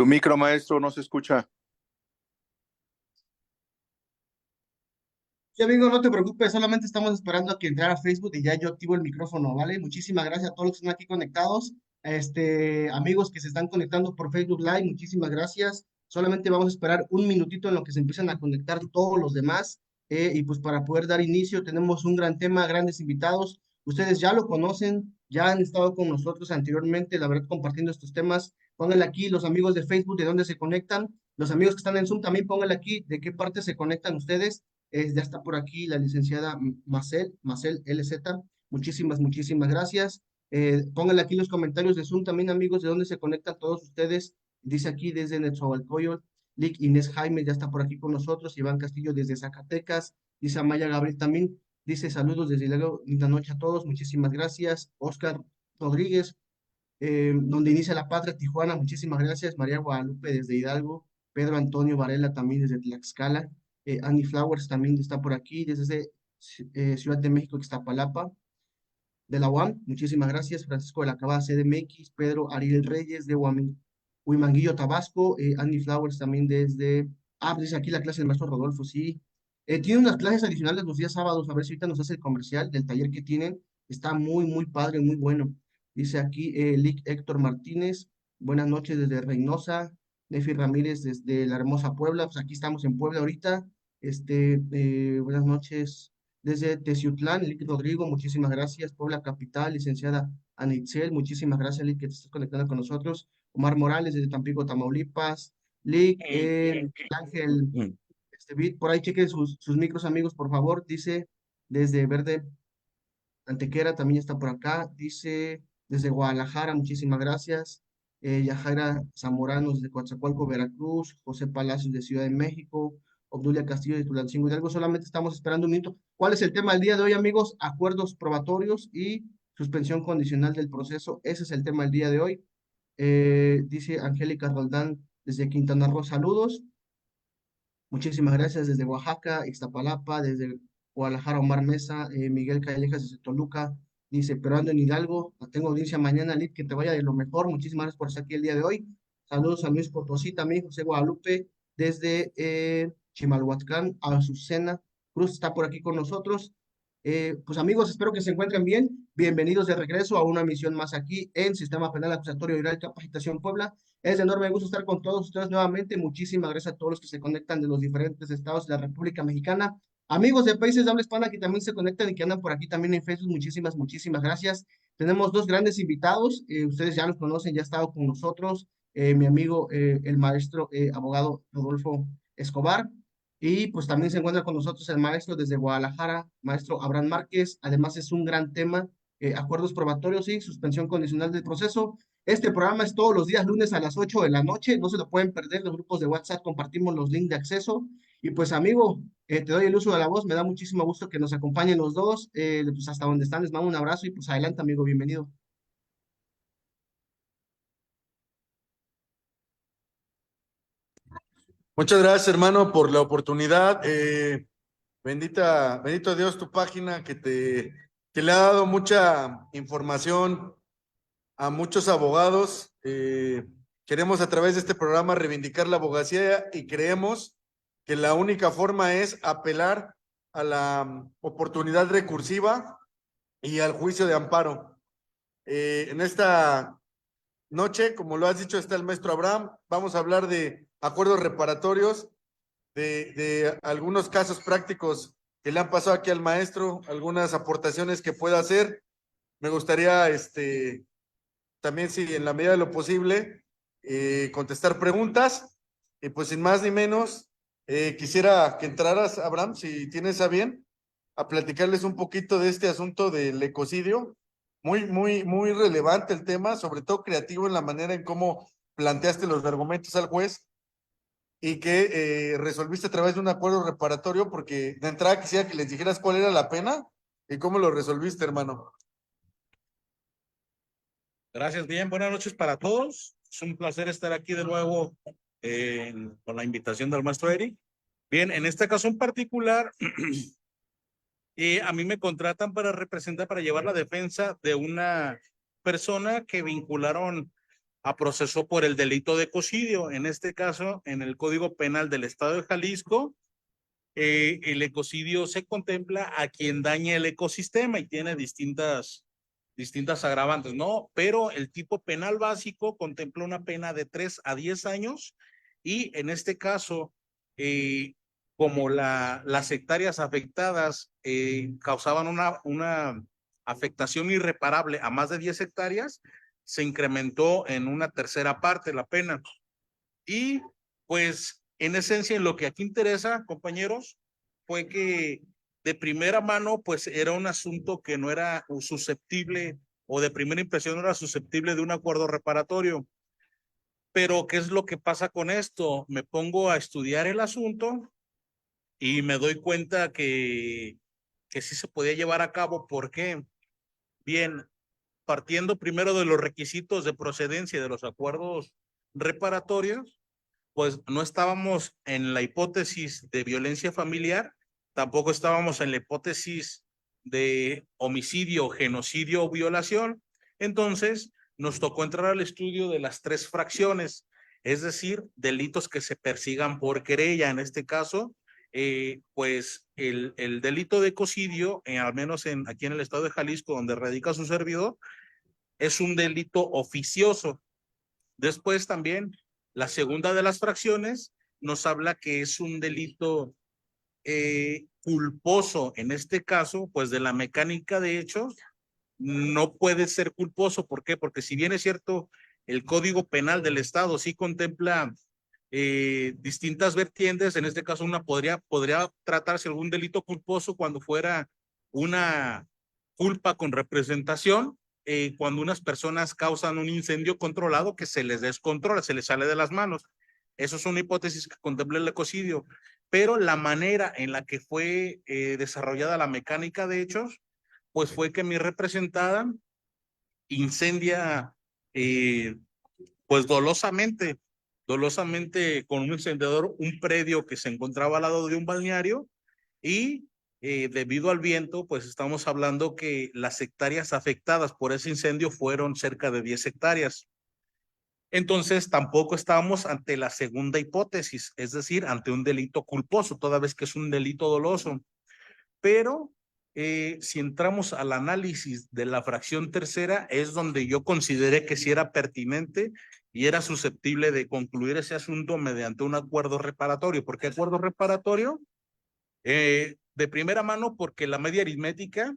Tu micro, maestro, no se escucha. Sí, amigo, no te preocupes, solamente estamos esperando a que entrara a Facebook y ya yo activo el micrófono, ¿vale? Muchísimas gracias a todos los que están aquí conectados. Amigos que se están conectando por Facebook Live, muchísimas gracias. Solamente vamos a esperar un minutito en lo que se empiezan a conectar todos los demás. Y pues para poder dar inicio, tenemos un gran tema, grandes invitados. Ustedes ya lo conocen, ya han estado con nosotros anteriormente, la verdad, compartiendo estos temas. Pónganle aquí los amigos de Facebook de dónde se conectan. Los amigos que están en Zoom también pónganle aquí de qué parte se conectan ustedes. Ya está por aquí la licenciada Macel LZ. Muchísimas gracias. Pónganle aquí los comentarios de Zoom también, amigos, de dónde se conectan todos ustedes. Dice aquí desde Netzahualcóyotl. Lick Inés Jaime ya está por aquí con nosotros. Iván Castillo desde Zacatecas. Dice Amaya Gabriel también. Dice saludos desde Hidalgo. Linda noche a todos. Muchísimas gracias. Oscar Rodríguez, donde inicia la patria, Tijuana. Muchísimas gracias. María Guadalupe desde Hidalgo. Pedro Antonio Varela también desde Tlaxcala. Annie Flowers también está por aquí, desde Ciudad de México, Ixtapalapa, de la UAM. Muchísimas gracias. Francisco de la Cabada, CDMX. Pedro Ariel Reyes, de Huimanguillo, Tabasco. Annie Flowers también desde... Ah, pues dice aquí la clase del maestro Rodolfo, sí. Tiene unas clases adicionales los días sábados, a ver si ahorita nos hace el comercial del taller que tienen. Está muy padre, muy bueno. Dice aquí Lick Héctor Martínez. Buenas noches desde Reynosa. Nefi Ramírez desde la hermosa Puebla. Pues aquí estamos en Puebla ahorita. Buenas noches desde Teciutlán, Lick Rodrigo, muchísimas gracias. Puebla Capital, licenciada Anitzel, muchísimas gracias, Lick, que te estás conectando con nosotros. Omar Morales desde Tampico, Tamaulipas. Lick, Ángel, por ahí chequen sus micros, amigos, por favor. Dice desde Verde Antequera, también está por acá. Dice desde Guadalajara, muchísimas gracias. Yajaira Zamorano desde Coatzacoalco, Veracruz. José Palacios de Ciudad de México. Obdulia Castillo de Tulancingo Hidalgo. Solamente estamos esperando un minuto. ¿Cuál es el tema del día de hoy, amigos? Acuerdos probatorios y suspensión condicional del proceso. Ese es el tema del día de hoy. Dice Angélica Roldán desde Quintana Roo, saludos. Muchísimas gracias desde Oaxaca, Ixtapalapa, desde Guadalajara, Omar Mesa, Miguel Callejas desde Toluca, dice, pero ando en Hidalgo, tengo audiencia mañana, Lid, que te vaya de lo mejor, muchísimas gracias por estar aquí el día de hoy. Saludos a Luis Potosí también, José Guadalupe, desde Chimalhuacán, a Azucena Cruz está por aquí con nosotros. Pues amigos, espero que se encuentren bien. Bienvenidos de regreso a una misión más aquí en Sistema Penal Acusatorio Oral Capacitación Puebla. Es de enorme gusto estar con todos ustedes nuevamente. Muchísimas gracias a todos los que se conectan de los diferentes estados de la República Mexicana. Amigos de países de habla hispana que también se conectan y que andan por aquí también en Facebook, muchísimas gracias. Tenemos dos grandes invitados. Ustedes ya los conocen, ya ha estado con nosotros. Mi amigo, el maestro abogado Rodolfo Escobar. Y pues también se encuentra con nosotros el maestro desde Guadalajara, maestro Abraham Márquez. Además es un gran tema, acuerdos probatorios y suspensión condicional del proceso. Este programa es todos los días lunes a las 8 de la noche. No se lo pueden perder. Los grupos de WhatsApp compartimos los links de acceso. Y pues amigo, te doy el uso de la voz. Me da muchísimo gusto que nos acompañen los dos. Pues hasta donde están les mando un abrazo y pues adelante amigo, bienvenido. Muchas gracias, hermano, por la oportunidad. Bendito Dios, tu página que le ha dado mucha información a muchos abogados. Queremos a través de este programa reivindicar la abogacía y creemos que la única forma es apelar a la oportunidad recursiva y al juicio de amparo. En esta noche, como lo has dicho, está el maestro Abraham. Vamos a hablar de acuerdos reparatorios, de algunos casos prácticos que le han pasado aquí al maestro, algunas aportaciones que pueda hacer. Me gustaría, también, si en la medida de lo posible, contestar preguntas. Y pues sin más ni menos, quisiera que entraras, Abraham, si tienes a bien, a platicarles un poquito de este asunto del ecocidio. Muy relevante el tema, sobre todo creativo en la manera en cómo planteaste los argumentos al juez y que resolviste a través de un acuerdo reparatorio, porque de entrada quisiera que les dijeras cuál era la pena y cómo lo resolviste, hermano. Gracias, bien, buenas noches para todos. Es un placer estar aquí de nuevo con la invitación del maestro Eric. Bien, en este caso en particular, a mí me contratan para representar, para llevar la defensa de una persona que vincularon a proceso por el delito de ecocidio. En este caso, en el Código Penal del Estado de Jalisco, el ecocidio se contempla a quien dañe el ecosistema y tiene distintas agravantes, ¿no? Pero el tipo penal básico contempla una pena de 3 a 10 años y en este caso, como las hectáreas afectadas causaban una afectación irreparable a más de 10 hectáreas, se incrementó en una tercera parte la pena. Y pues en esencia en lo que aquí interesa, compañeros, fue que de primera mano pues era un asunto que no era susceptible o de primera impresión no era susceptible de un acuerdo reparatorio. Pero ¿qué es lo que pasa con esto? Me pongo a estudiar el asunto y me doy cuenta que sí se podía llevar a cabo. ¿Por qué? Bien, partiendo primero de los requisitos de procedencia de los acuerdos reparatorios, pues no estábamos en la hipótesis de violencia familiar, tampoco estábamos en la hipótesis de homicidio, genocidio o violación. Entonces, nos tocó entrar al estudio de las 3 fracciones, es decir, delitos que se persigan por querella. En este caso, pues el delito de ecocidio, al menos aquí en el estado de Jalisco, donde radica su servidor, es un delito oficioso. Después también, la segunda de las fracciones nos habla que es un delito culposo. En este caso, pues de la mecánica de hechos, no puede ser culposo. ¿Por qué? Porque si bien es cierto, el Código Penal del Estado sí contempla distintas vertientes, en este caso una podría tratarse algún delito culposo cuando fuera una culpa con representación, cuando unas personas causan un incendio controlado que se les descontrola, se les sale de las manos. Eso es una hipótesis que contempla el ecocidio, pero la manera en la que fue desarrollada la mecánica de hechos, pues fue que mi representada incendia pues dolosamente con un encendedor un predio que se encontraba al lado de un balneario y debido al viento, pues estamos hablando que las hectáreas afectadas por ese incendio fueron cerca de 10 hectáreas. Entonces tampoco estábamos ante la segunda hipótesis, es decir, ante un delito culposo, toda vez que es un delito doloso. Pero si entramos al análisis de la fracción tercera, es donde yo consideré que sí era pertinente y era susceptible de concluir ese asunto mediante un acuerdo reparatorio. ¿Por qué acuerdo reparatorio? De primera mano, porque la media aritmética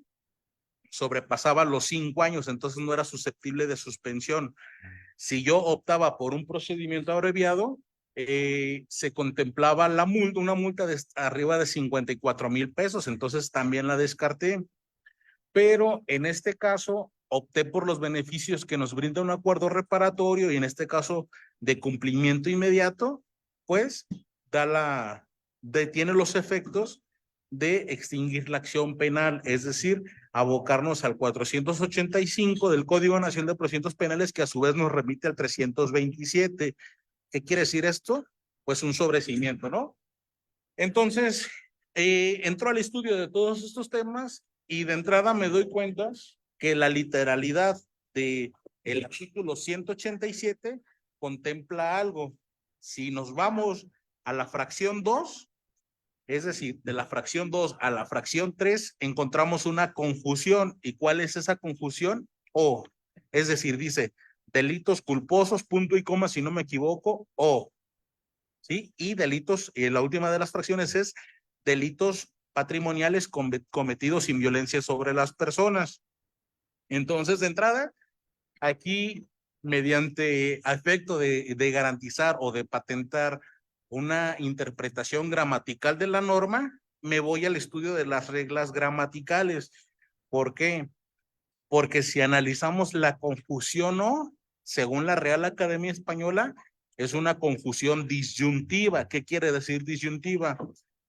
sobrepasaba los 5 años, entonces no era susceptible de suspensión. Si yo optaba por un procedimiento abreviado, se contemplaba una multa de arriba de 54,000 pesos, entonces también la descarté. Pero en este caso, opté por los beneficios que nos brinda un acuerdo reparatorio y en este caso de cumplimiento inmediato, pues detiene los efectos de extinguir la acción penal, es decir, abocarnos al 485 del Código Nacional de Procedimientos Penales, que a su vez nos remite al 327. ¿Qué quiere decir esto? Pues un sobreseimiento, ¿no? Entonces, entro al estudio de todos estos temas y de entrada me doy cuenta que la literalidad del artículo 187 contempla algo. Si nos vamos a la fracción 2, es decir, de la fracción 2 a la fracción 3, encontramos una confusión. ¿Y cuál es esa confusión? O, es decir, dice delitos culposos, punto y coma, si no me equivoco, o, ¿sí? Y delitos, la última de las fracciones es delitos patrimoniales cometidos sin violencia sobre las personas. Entonces, de entrada, aquí, mediante efecto de garantizar o de patentar una interpretación gramatical de la norma, me voy al estudio de las reglas gramaticales. ¿Por qué? Porque si analizamos la confusión, ¿no? Según la Real Academia Española, es una confusión disyuntiva. ¿Qué quiere decir disyuntiva?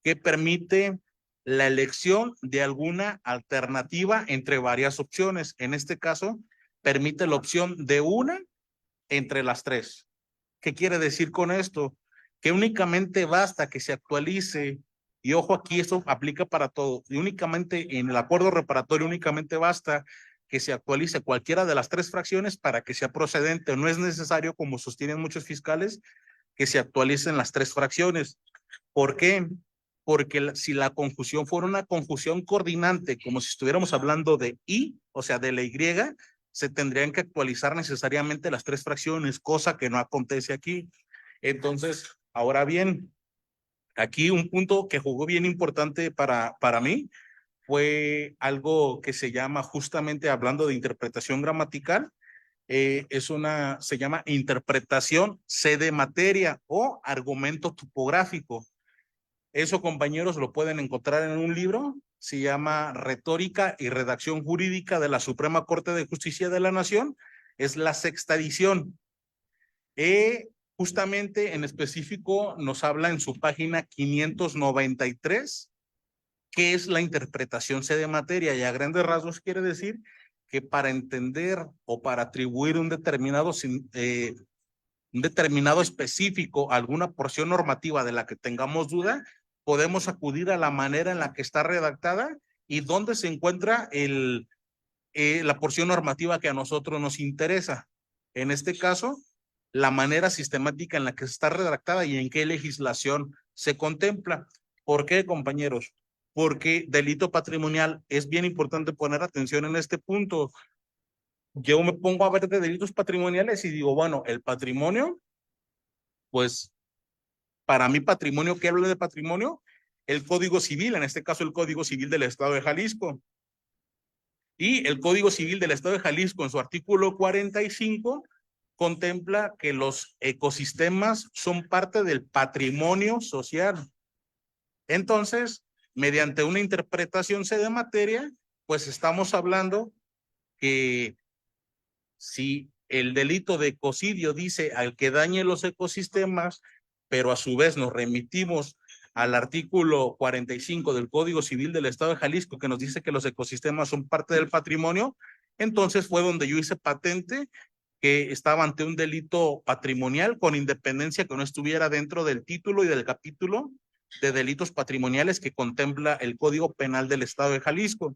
Que permite la elección de alguna alternativa entre varias opciones. En este caso, permite la opción de una entre las 3. ¿Qué quiere decir con esto? Que únicamente basta que se actualice, y ojo aquí, esto aplica para todo, y únicamente en el acuerdo reparatorio únicamente basta que se actualice cualquiera de las 3 fracciones para que sea procedente. No es necesario, como sostienen muchos fiscales, que se actualicen las 3 fracciones. ¿Por qué? Porque si la conjunción fuera una conjunción coordinante, como si estuviéramos hablando de y, o sea, de la y, se tendrían que actualizar necesariamente las 3 fracciones, cosa que no acontece aquí. Entonces, ahora bien, aquí un punto que jugó bien importante para mí fue algo que se llama, justamente hablando de interpretación gramatical, se llama interpretación C de materia o argumento topográfico. Eso, compañeros, lo pueden encontrar en un libro, se llama Retórica y Redacción Jurídica de la Suprema Corte de Justicia de la Nación, es la 6ª edición. Justamente en específico nos habla en su página 593 qué es la interpretación C de materia, y a grandes rasgos quiere decir que para entender o para atribuir un determinado específico a alguna porción normativa de la que tengamos duda, podemos acudir a la manera en la que está redactada y dónde se encuentra la porción normativa que a nosotros nos interesa. En este caso, la manera sistemática en la que está redactada y en qué legislación se contempla. ¿Por qué, compañeros? Porque delito patrimonial, es bien importante poner atención en este punto. Yo me pongo a ver de delitos patrimoniales y digo, bueno, el patrimonio, pues, para mí patrimonio, ¿qué habla de patrimonio? El Código Civil, en este caso el Código Civil del Estado de Jalisco. Y el Código Civil del Estado de Jalisco, en su artículo 45, contempla que los ecosistemas son parte del patrimonio social. Entonces, mediante una interpretación C de materia, pues estamos hablando que si el delito de ecocidio dice al que dañe los ecosistemas, pero a su vez nos remitimos al artículo 45 del Código Civil del Estado de Jalisco, que nos dice que los ecosistemas son parte del patrimonio, entonces fue donde yo hice patente que estaba ante un delito patrimonial, con independencia que no estuviera dentro del título y del capítulo de delitos patrimoniales que contempla el Código Penal del Estado de Jalisco.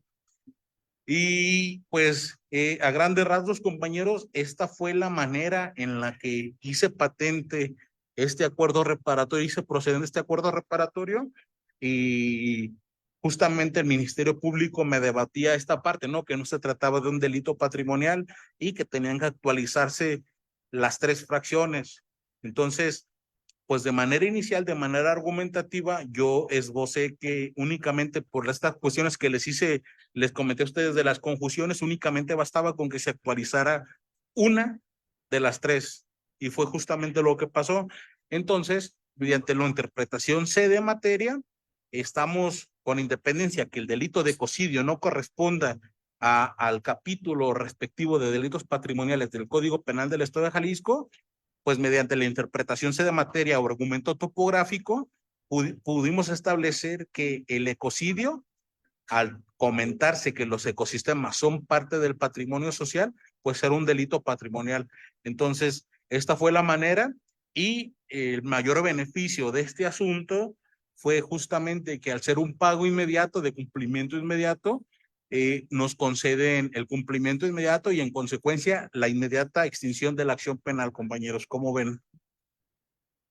Y pues a grandes rasgos, compañeros, esta fue la manera en la que hice patente este acuerdo reparatorio, hice procedente este acuerdo reparatorio, y justamente el Ministerio Público me debatía esta parte, ¿no? Que no se trataba de un delito patrimonial y que tenían que actualizarse las 3 fracciones. Entonces, pues de manera inicial, de manera argumentativa, yo esbocé que únicamente por estas cuestiones que les comenté a ustedes de las conjunciones, únicamente bastaba con que se actualizara una de las 3, y fue justamente lo que pasó. Entonces, mediante la interpretación C de materia, estamos con independencia que el delito de ecocidio no corresponda al capítulo respectivo de delitos patrimoniales del Código Penal del Estado de Jalisco, pues mediante la interpretación C de materia o argumento topográfico, pudimos establecer que el ecocidio, al comentarse que los ecosistemas son parte del patrimonio social, pues era un delito patrimonial. Entonces, esta fue la manera, y el mayor beneficio de este asunto fue justamente que al ser un pago inmediato, de cumplimiento inmediato, nos conceden el cumplimiento inmediato y en consecuencia la inmediata extinción de la acción penal, compañeros. ¿Cómo ven?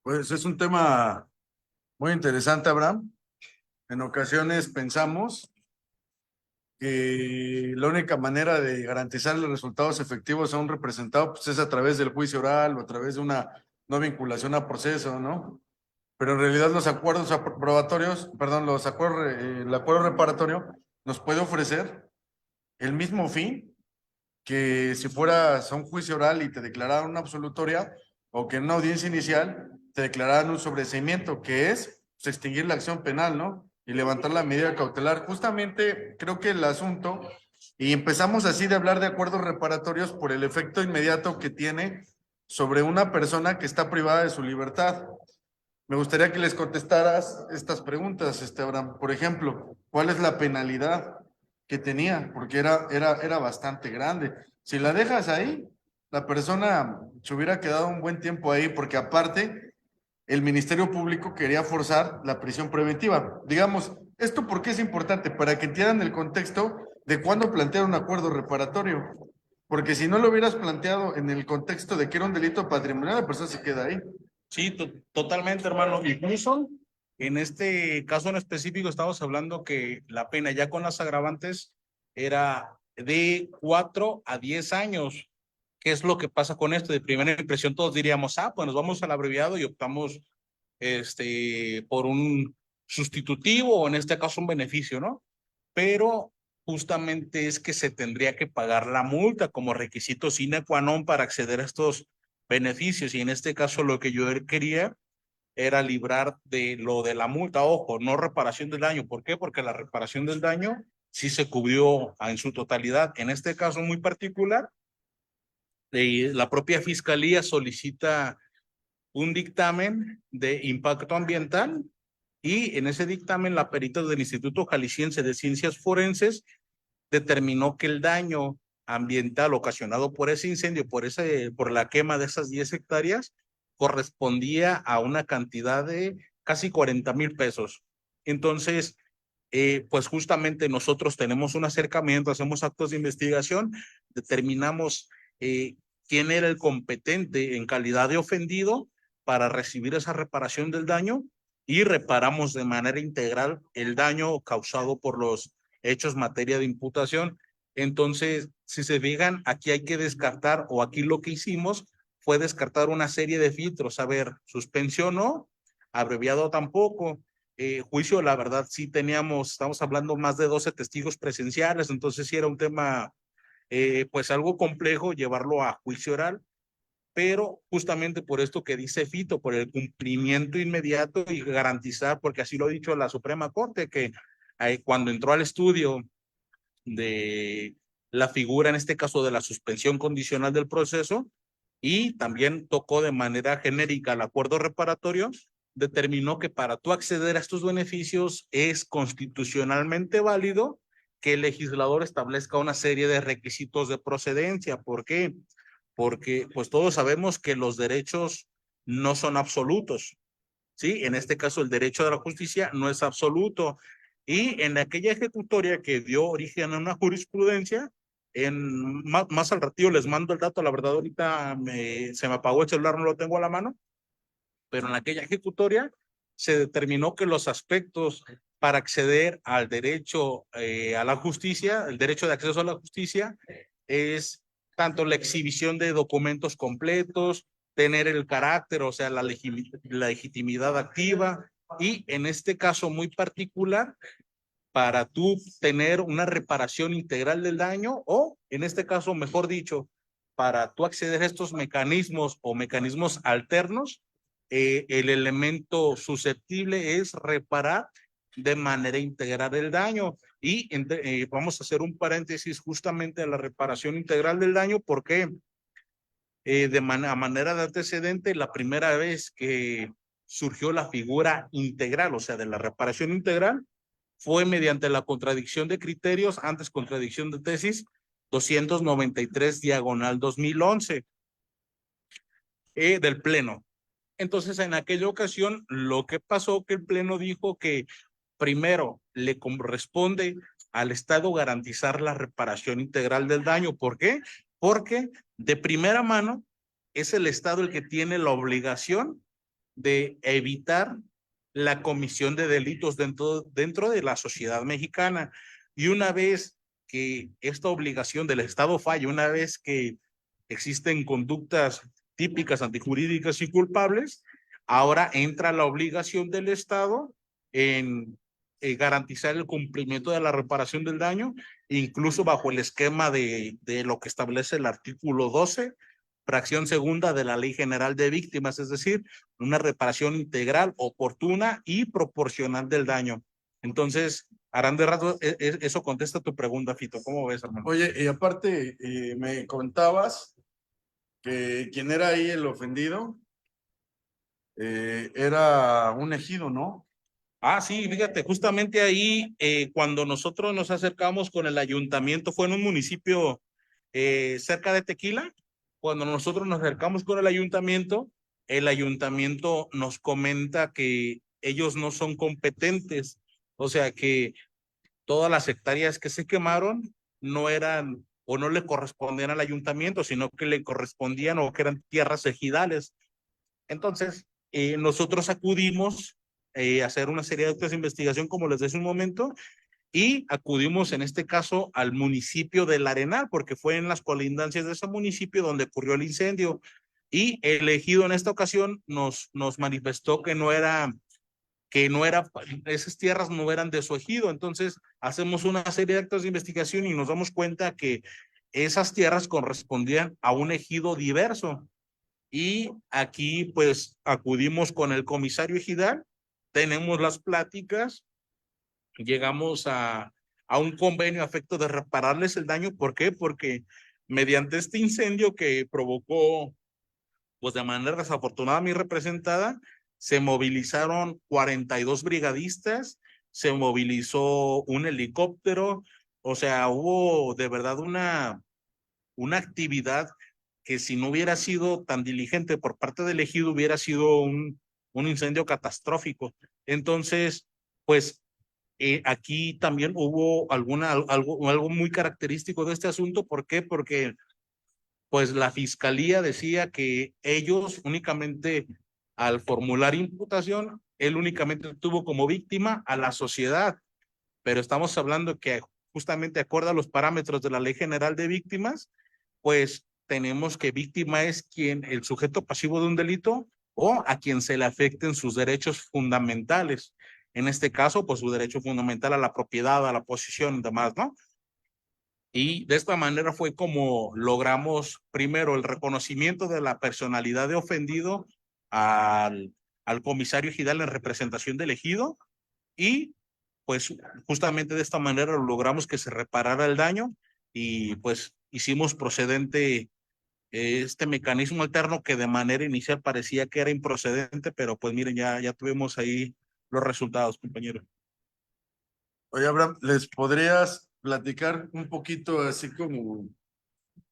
Pues es un tema muy interesante, Abraham. En ocasiones pensamos que la única manera de garantizar los resultados efectivos a un representado pues es a través del juicio oral o a través de una no vinculación a proceso, ¿no? Pero en realidad los acuerdos aprobatorios, perdón, el acuerdo reparatorio nos puede ofrecer el mismo fin que si fueras a un juicio oral y te declararan una absolutoria, o que en una audiencia inicial te declararan un sobreseimiento, que es pues, extinguir la acción penal, ¿no? Y levantar la medida cautelar. Justamente creo que el asunto, y empezamos así de hablar de acuerdos reparatorios por el efecto inmediato que tiene sobre una persona que está privada de su libertad. Me gustaría que les contestaras estas preguntas, Abraham. Por ejemplo, ¿cuál es la penalidad que tenía? Porque era bastante grande. Si la dejas ahí, la persona se hubiera quedado un buen tiempo ahí, porque aparte, el Ministerio Público quería forzar la prisión preventiva. Digamos, ¿esto por qué es importante? Para que entiendan el contexto de cuándo plantear un acuerdo reparatorio. Porque si no lo hubieras planteado en el contexto de que era un delito patrimonial, la persona se queda ahí. Sí, totalmente, hermano. Incluso en este caso en específico estamos hablando que la pena ya con las agravantes era de 4 a 10 años. ¿Qué es lo que pasa con esto? De primera impresión todos diríamos, pues nos vamos al abreviado y optamos por un sustitutivo o en este caso un beneficio, ¿no? Pero justamente es que se tendría que pagar la multa como requisito sine qua non para acceder a estos beneficios y en este caso lo que yo quería era librar de lo de la multa, ojo, no reparación del daño. ¿Por qué? Porque la reparación del daño sí se cubrió en su totalidad. En este caso muy particular, la propia fiscalía solicita un dictamen de impacto ambiental y en ese dictamen la perita del Instituto Jalisciense de Ciencias Forenses determinó que el daño ambiental ocasionado por ese incendio, por la quema de esas 10 hectáreas, correspondía a una cantidad de casi 40,000 pesos. Entonces, pues justamente nosotros tenemos un acercamiento, hacemos actos de investigación, determinamos quién era el competente en calidad de ofendido para recibir esa reparación del daño y reparamos de manera integral el daño causado por los hechos materia de imputación. Entonces, si se fijan, aquí hay que descartar, o aquí lo que hicimos fue descartar una serie de filtros. A ver, suspensión no, abreviado tampoco. Juicio, la verdad, sí estamos hablando más de 12 testigos presenciales, entonces sí era un tema, pues algo complejo llevarlo a juicio oral, pero justamente por esto que dice Fito, por el cumplimiento inmediato y garantizar, porque así lo ha dicho la Suprema Corte, que cuando entró al estudio de la figura, en este caso de la suspensión condicional del proceso, y también tocó de manera genérica el acuerdo reparatorio, determinó que para tú acceder a estos beneficios es constitucionalmente válido que el legislador establezca una serie de requisitos de procedencia. ¿Por qué? Porque pues todos sabemos que los derechos no son absolutos, ¿sí? En este caso el derecho de la justicia no es absoluto. Y en aquella ejecutoria que dio origen a una jurisprudencia, más al ratito les mando el dato, la verdad ahorita se me apagó el celular, no lo tengo a la mano, pero en aquella ejecutoria se determinó que los aspectos para acceder al derecho a la justicia, el derecho de acceso a la justicia, es tanto la exhibición de documentos completos, tener el carácter, o sea, la legitimidad activa, y en este caso muy particular, para tú tener una reparación integral del daño, o en este caso, mejor dicho, para tú acceder a estos mecanismos o mecanismos alternos, el elemento susceptible es reparar de manera integral el daño. Y vamos a hacer un paréntesis justamente a la reparación integral del daño, porque a manera de antecedente, la primera vez que surgió la figura integral, o sea, de la reparación integral, fue mediante la contradicción de criterios, antes contradicción de tesis, 293/2011 del Pleno. Entonces, en aquella ocasión, lo que pasó que el Pleno dijo que primero le corresponde al Estado garantizar la reparación integral del daño. ¿Por qué? Porque de primera mano es el Estado el que tiene la obligación de evitar la comisión de delitos dentro de la sociedad mexicana. Y una vez que esta obligación del Estado falla, una vez que existen conductas típicas antijurídicas y culpables, ahora entra la obligación del Estado en garantizar el cumplimiento de la reparación del daño, incluso bajo el esquema de lo que establece el artículo 12, fracción segunda de la Ley General de Víctimas, es decir, una reparación integral, oportuna y proporcional del daño. Entonces, harán de rato, eso contesta tu pregunta, Fito. ¿Cómo ves, hermano? Oye, y aparte, me contabas que quien era ahí el ofendido era un ejido, ¿no? Ah, sí, fíjate, justamente ahí, cuando nosotros nos acercamos con el ayuntamiento, fue en un municipio cerca de Tequila. Cuando nosotros nos acercamos con el ayuntamiento nos comenta que ellos no son competentes, o sea que todas las hectáreas que se quemaron no eran o no le correspondían al ayuntamiento, sino que le correspondían o que eran tierras ejidales. Entonces, nosotros acudimos a hacer una serie de actos de investigación, como les decía un momento, y acudimos en este caso al municipio del Arenal, porque fue en las colindancias de ese municipio donde ocurrió el incendio. Y el ejido en esta ocasión nos manifestó que esas tierras no eran de su ejido. Entonces, hacemos una serie de actos de investigación y nos damos cuenta que esas tierras correspondían a un ejido diverso. Y aquí, pues, acudimos con el comisario ejidal, tenemos las pláticas, llegamos a un convenio a efecto de repararles el daño. ¿Por qué? Porque mediante este incendio que provocó, pues de manera desafortunada, mi representada, se movilizaron 42 brigadistas, se movilizó un helicóptero, o sea, hubo de verdad una actividad que si no hubiera sido tan diligente por parte del ejido, hubiera sido un incendio catastrófico. Entonces, pues aquí también hubo algo muy característico de este asunto. ¿Por qué? Porque pues la fiscalía decía que ellos únicamente, al formular imputación, él únicamente tuvo como víctima a la sociedad, pero estamos hablando que justamente acorde a los parámetros de la Ley General de Víctimas, pues tenemos que víctima es el sujeto pasivo de un delito o a quien se le afecten sus derechos fundamentales. En este caso, pues su derecho fundamental a la propiedad, a la posesión y demás, ¿no? Y de esta manera fue como logramos primero el reconocimiento de la personalidad de ofendido al comisario ejidal en representación del ejido, y pues justamente de esta manera logramos que se reparara el daño y pues hicimos procedente este mecanismo alterno que de manera inicial parecía que era improcedente, pero pues miren, ya tuvimos ahí los resultados, compañero. Oye, Abraham, ¿les podrías platicar un poquito así como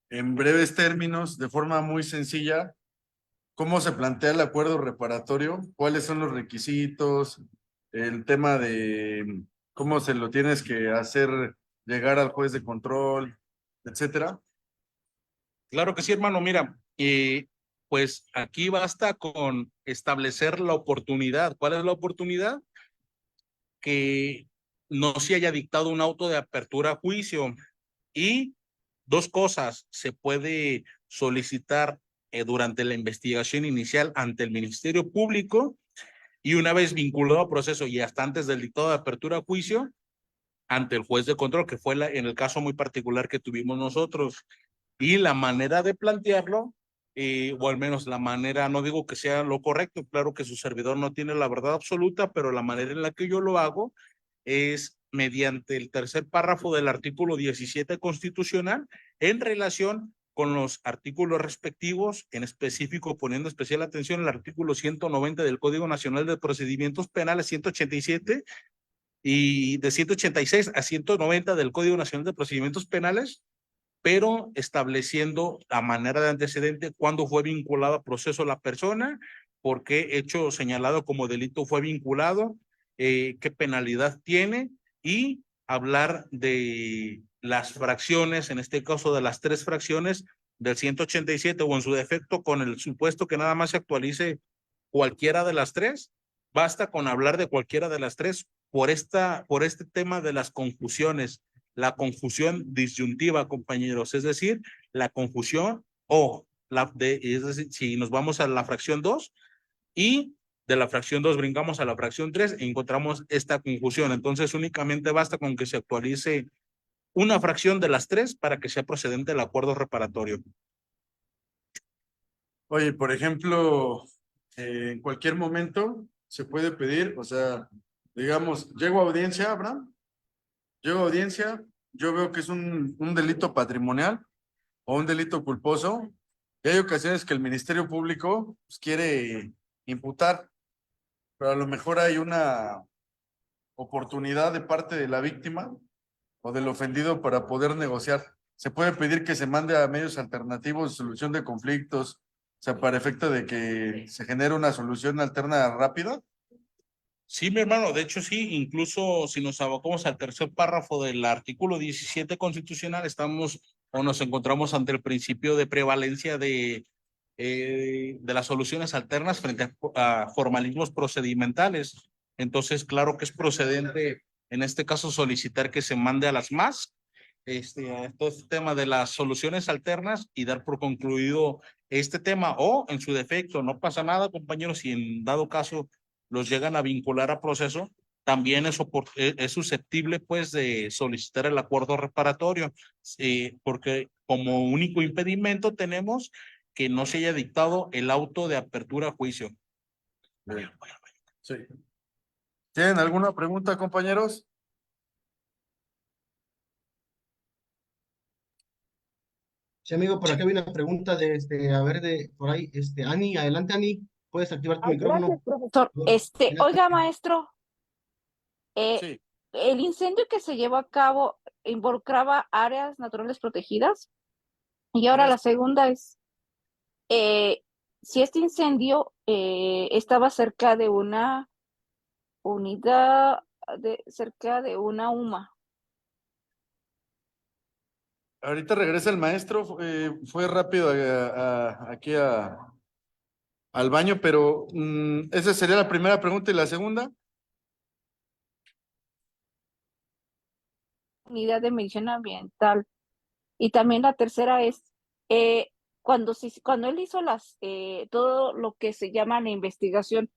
en breves términos, de forma muy sencilla, cómo se plantea el acuerdo reparatorio? ¿Cuáles son los requisitos? El tema de cómo se lo tienes que hacer llegar al juez de control, etcétera. Claro que sí, hermano. Mira, pues aquí basta con establecer la oportunidad. ¿Cuál es la oportunidad? Que no se haya dictado un auto de apertura a juicio. Y dos cosas: se puede solicitar durante la investigación inicial ante el Ministerio Público, y una vez vinculado a proceso y hasta antes del dictado de apertura a juicio, ante el juez de control, que fue en el caso muy particular que tuvimos nosotros. Y la manera de plantearlo, o al menos la manera, no digo que sea lo correcto, claro que su servidor no tiene la verdad absoluta, pero la manera en la que yo lo hago es mediante el tercer párrafo del artículo 17 constitucional, en relación con los artículos respectivos, en específico poniendo especial atención al artículo 190 del Código Nacional de Procedimientos Penales, 187, y de 186 a 190 del Código Nacional de Procedimientos Penales, pero estableciendo la manera de antecedente, cuándo fue vinculado a proceso la persona, por qué hecho señalado como delito fue vinculado, qué penalidad tiene, y hablar de las fracciones, en este caso de las 3 fracciones del 187, o en su defecto con el supuesto que nada más se actualice cualquiera de las 3. Basta con hablar de cualquiera de las 3 por este tema de las confusiones. La confusión disyuntiva, compañeros, es decir, la confusión es decir, si nos vamos a la fracción 2 y de la fracción 2 brincamos a la fracción 3, encontramos esta confusión. Entonces únicamente basta con que se actualice una fracción de las 3 para que sea procedente el acuerdo reparatorio. Oye, por ejemplo, en cualquier momento se puede pedir, o sea, digamos, llego a audiencia, Abraham, llego a audiencia, yo veo que es un delito patrimonial o un delito culposo, y hay ocasiones que el Ministerio Público pues, quiere imputar, pero a lo mejor hay una oportunidad de parte de la víctima o del ofendido para poder negociar. Se puede pedir que se mande a medios alternativos de solución de conflictos, o sea, para efecto de que se genere una solución alterna rápida. Sí, mi hermano, de hecho sí, incluso si nos abocamos al tercer párrafo del artículo 17 constitucional, estamos o nos encontramos ante el principio de prevalencia de las soluciones alternas frente a formalismos procedimentales. Entonces, claro que es procedente, en este caso, solicitar que se mande a las más a todo este tema de las soluciones alternas y dar por concluido este tema, o en su defecto, no pasa nada, compañeros, si en dado caso los llegan a vincular a proceso, también es susceptible pues de solicitar el acuerdo reparatorio, porque como único impedimento tenemos que no se haya dictado el auto de apertura a juicio. Bien. Sí. ¿Tienen alguna pregunta, compañeros? Sí, amigo, por acá hay una pregunta de a ver, por ahí, Ani, adelante, Ani, puedes activar tu micrófono. Gracias, profesor. Adelante. Oiga, maestro, Sí. el incendio que se llevó a cabo involucraba áreas naturales protegidas. Y ahora la segunda es, eh, si este incendio estaba cerca de una unidad, cerca de una UMA. Ahorita regresa el maestro, fue rápido aquí al baño, pero esa sería la primera pregunta y la segunda. Unidad de medición ambiental. Y también la tercera es, cuando él hizo todo lo que se llama la investigación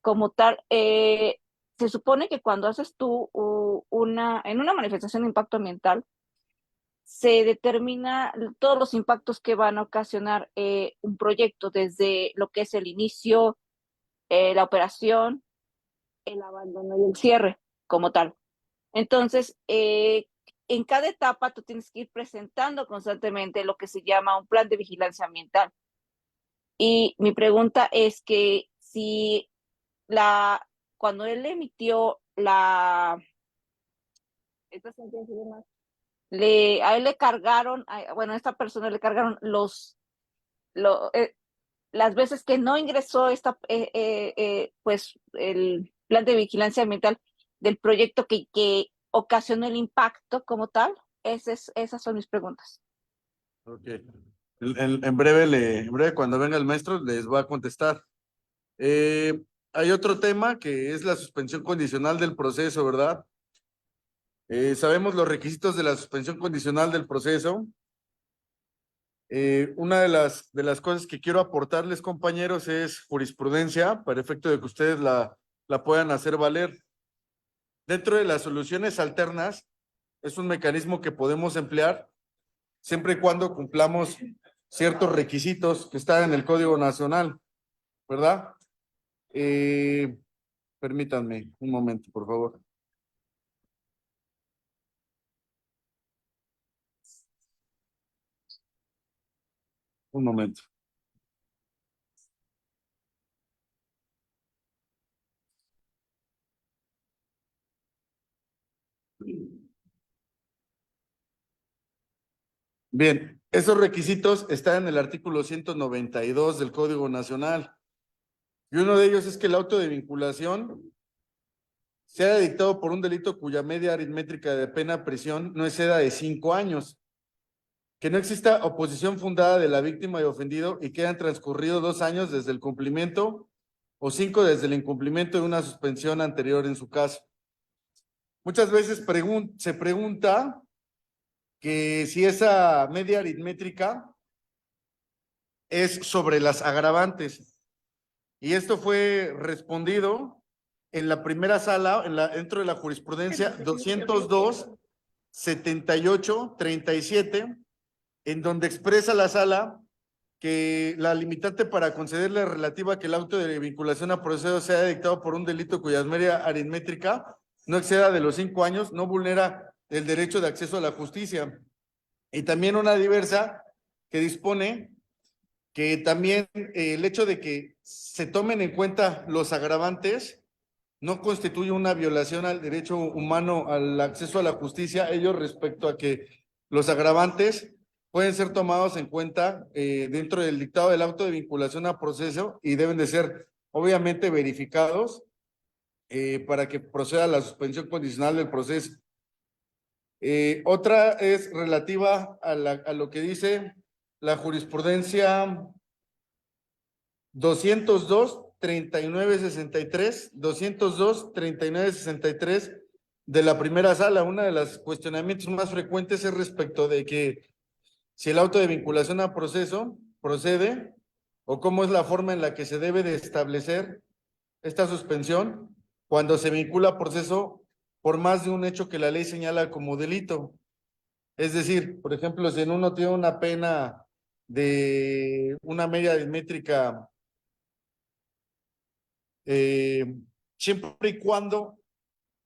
como tal, se supone que cuando haces tú en una manifestación de impacto ambiental, se determina todos los impactos que van a ocasionar un proyecto, desde lo que es el inicio, la operación, el abandono y el cierre como tal. Entonces, en cada etapa tú tienes que ir presentando constantemente lo que se llama un plan de vigilancia ambiental. Y mi pregunta es que si cuando él emitió esta sentencia y demás, a él le cargaron, bueno, a esta persona le cargaron las veces que no ingresó pues el plan de vigilancia ambiental del proyecto que ocasionó el impacto como tal. Esas son mis preguntas. Ok. En breve, cuando venga el maestro, les voy a contestar. Hay otro tema que es la suspensión condicional del proceso, ¿verdad? Sabemos los requisitos de la suspensión condicional del proceso. Una de las cosas que quiero aportarles, compañeros, es jurisprudencia, para efecto de que ustedes la puedan hacer valer. Dentro de las soluciones alternas, es un mecanismo que podemos emplear siempre y cuando cumplamos ciertos requisitos que están en el Código Nacional, ¿verdad? Permítanme un momento, por favor. Un momento. Bien, esos requisitos están en el artículo 192 del Código Nacional. Y uno de ellos es que el auto de vinculación sea dictado por un delito cuya media aritmética de pena prisión no exceda de 5 años. Que no exista oposición fundada de la víctima y ofendido y que hayan transcurrido 2 años desde el cumplimiento o 5 desde el incumplimiento de una suspensión anterior en su caso. Muchas veces se pregunta que si esa media aritmética es sobre las agravantes. Y esto fue respondido en la primera sala, dentro de la jurisprudencia 202, 78, 37, en donde expresa la sala que la limitante para conceder la relativa que el auto de vinculación a proceso sea dictado por un delito cuya media aritmétrica no exceda de los 5 años, no vulnera el derecho de acceso a la justicia. Y también una diversa que dispone que también el hecho de que se tomen en cuenta los agravantes no constituye una violación al derecho humano al acceso a la justicia, ello respecto a que los agravantes pueden ser tomados en cuenta dentro del dictado del auto de vinculación a proceso y deben de ser obviamente verificados para que proceda la suspensión condicional del proceso. Otra es relativa a lo que dice la jurisprudencia 202-3963, 202-3963 de la primera sala. Uno de los cuestionamientos más frecuentes es respecto de que si el auto de vinculación a proceso procede o cómo es la forma en la que se debe de establecer esta suspensión cuando se vincula a proceso por más de un hecho que la ley señala como delito. Es decir, por ejemplo, si en uno tiene una pena de una media aritmétrica, siempre y cuando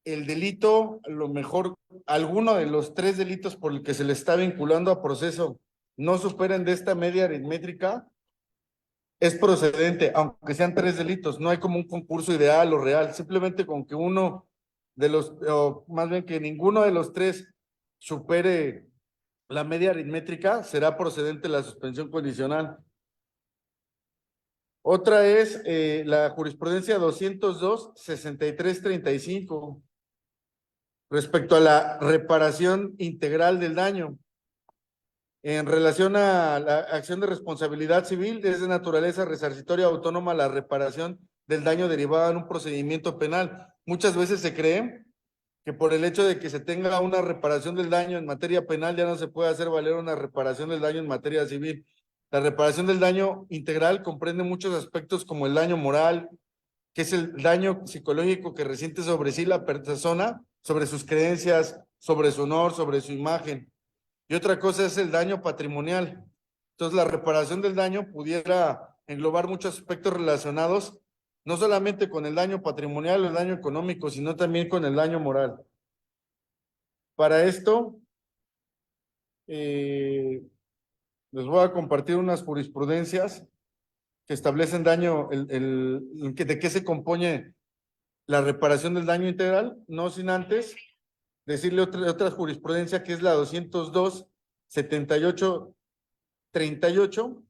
el delito, a lo mejor alguno de los 3 delitos por el que se le está vinculando a proceso no superen de esta media aritmétrica, es procedente, aunque sean 3 delitos. No hay como un concurso ideal o real, simplemente con que uno de los, o más bien que ninguno de los 3 supere la media aritmétrica, será procedente la suspensión condicional. Otra es la jurisprudencia 202-6335 respecto a la reparación integral del daño. En relación a la acción de responsabilidad civil, es de naturaleza resarcitoria autónoma la reparación del daño derivado en un procedimiento penal. Muchas veces se cree que por el hecho de que se tenga una reparación del daño en materia penal ya no se puede hacer valer una reparación del daño en materia civil. La reparación del daño integral comprende muchos aspectos como el daño moral, que es el daño psicológico que resiente sobre sí la persona, sobre sus creencias, sobre su honor, sobre su imagen. Y otra cosa es el daño patrimonial. Entonces, la reparación del daño pudiera englobar muchos aspectos relacionados, no solamente con el daño patrimonial o el daño económico, sino también con el daño moral. Para esto, les voy a compartir unas jurisprudencias que establecen daño, de qué se compone la reparación del daño integral, no sin antes decirle otra jurisprudencia que es la 202-78-38,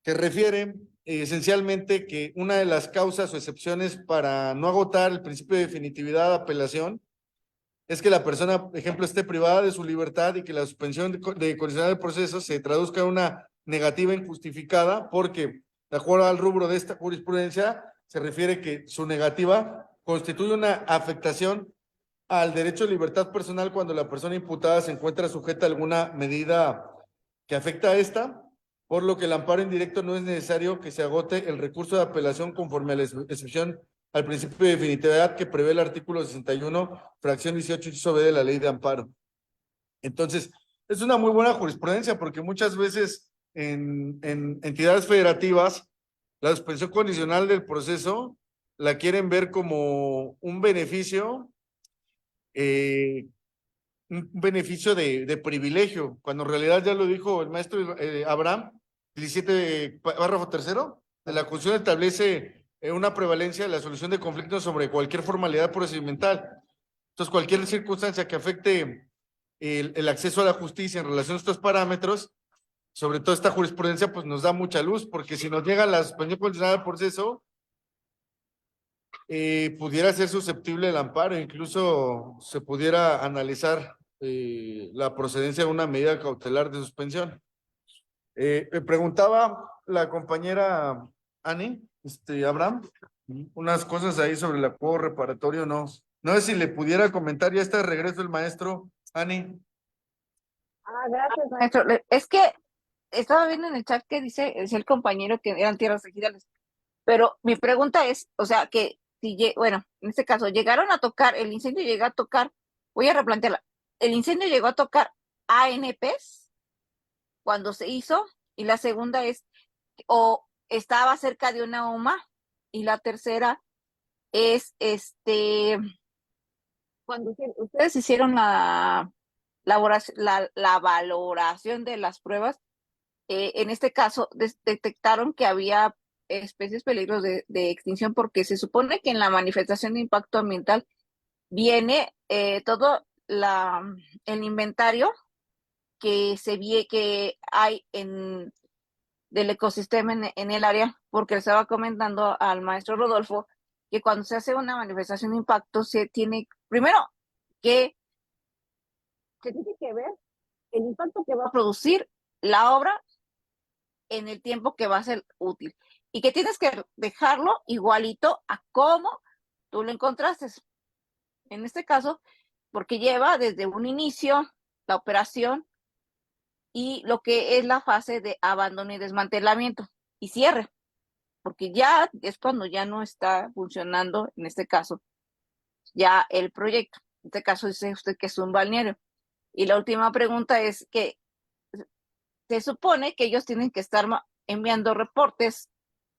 que refiere esencialmente que una de las causas o excepciones para no agotar el principio de definitividad de apelación es que la persona, por ejemplo, esté privada de su libertad y que la suspensión de condicional del proceso se traduzca en una negativa injustificada, porque de acuerdo al rubro de esta jurisprudencia se refiere que su negativa constituye una afectación al derecho de libertad personal cuando la persona imputada se encuentra sujeta a alguna medida que afecta a esta, por lo que el amparo indirecto no es necesario que se agote el recurso de apelación conforme a la excepción al principio de definitividad que prevé el artículo 61, fracción 18, inciso B de la ley de amparo. Entonces, es una muy buena jurisprudencia porque muchas veces en entidades federativas la suspensión condicional del proceso la quieren ver como un beneficio de privilegio, cuando en realidad ya lo dijo el maestro Abraham, 17, párrafo tercero, de la Constitución establece una prevalencia de la solución de conflictos sobre cualquier formalidad procedimental. Entonces, cualquier circunstancia que afecte el acceso a la justicia en relación a estos parámetros, sobre todo esta jurisprudencia, pues nos da mucha luz, porque si nos llega la suspensión condicional del proceso, pudiera ser susceptible del amparo, incluso se pudiera analizar la procedencia de una medida cautelar de suspensión. Me preguntaba la compañera Ani, Abraham, unas cosas ahí sobre el acuerdo reparatorio, no sé si le pudiera comentar, ya está de regreso el maestro, Ani. Gracias, maestro. Es que estaba viendo en el chat que decía el compañero que eran tierras ejidales, pero mi pregunta es, o sea, que si, bueno, en este caso, llegaron a tocar, el incendio llegó a tocar, voy a replantearla, el incendio llegó a tocar ANPs cuando se hizo, y la segunda es, o estaba cerca de una UMA, y la tercera es, cuando ustedes hicieron la valoración de las pruebas, en este caso detectaron que había especies peligros de extinción, porque se supone que en la manifestación de impacto ambiental viene todo el inventario que que hay del ecosistema en el área, porque le estaba comentando al maestro Rodolfo que cuando se hace una manifestación de impacto se tiene, primero, que se tiene que ver el impacto que va a producir la obra en el tiempo que va a ser útil y que tienes que dejarlo igualito a cómo tú lo encontraste. En este caso, porque lleva desde un inicio la operación y lo que es la fase de abandono y desmantelamiento y cierre, porque ya es cuando ya no está funcionando, en este caso, ya el proyecto. En este caso dice usted que es un balneario. Y la última pregunta es que se supone que ellos tienen que estar enviando reportes,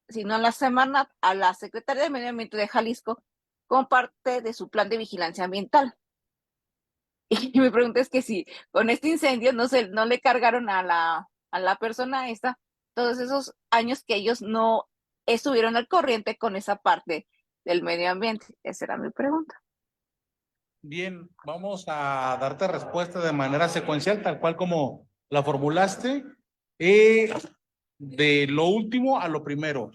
si no a la Semarnat, a la Secretaría de Medio Ambiente de Jalisco, como parte de su plan de vigilancia ambiental. Y mi pregunta es que si con este incendio no le cargaron a la persona esta todos esos años que ellos no estuvieron al corriente con esa parte del medio ambiente. Esa era mi pregunta. Bien, vamos a darte respuesta de manera secuencial, tal cual como la formulaste. De lo último a lo primero.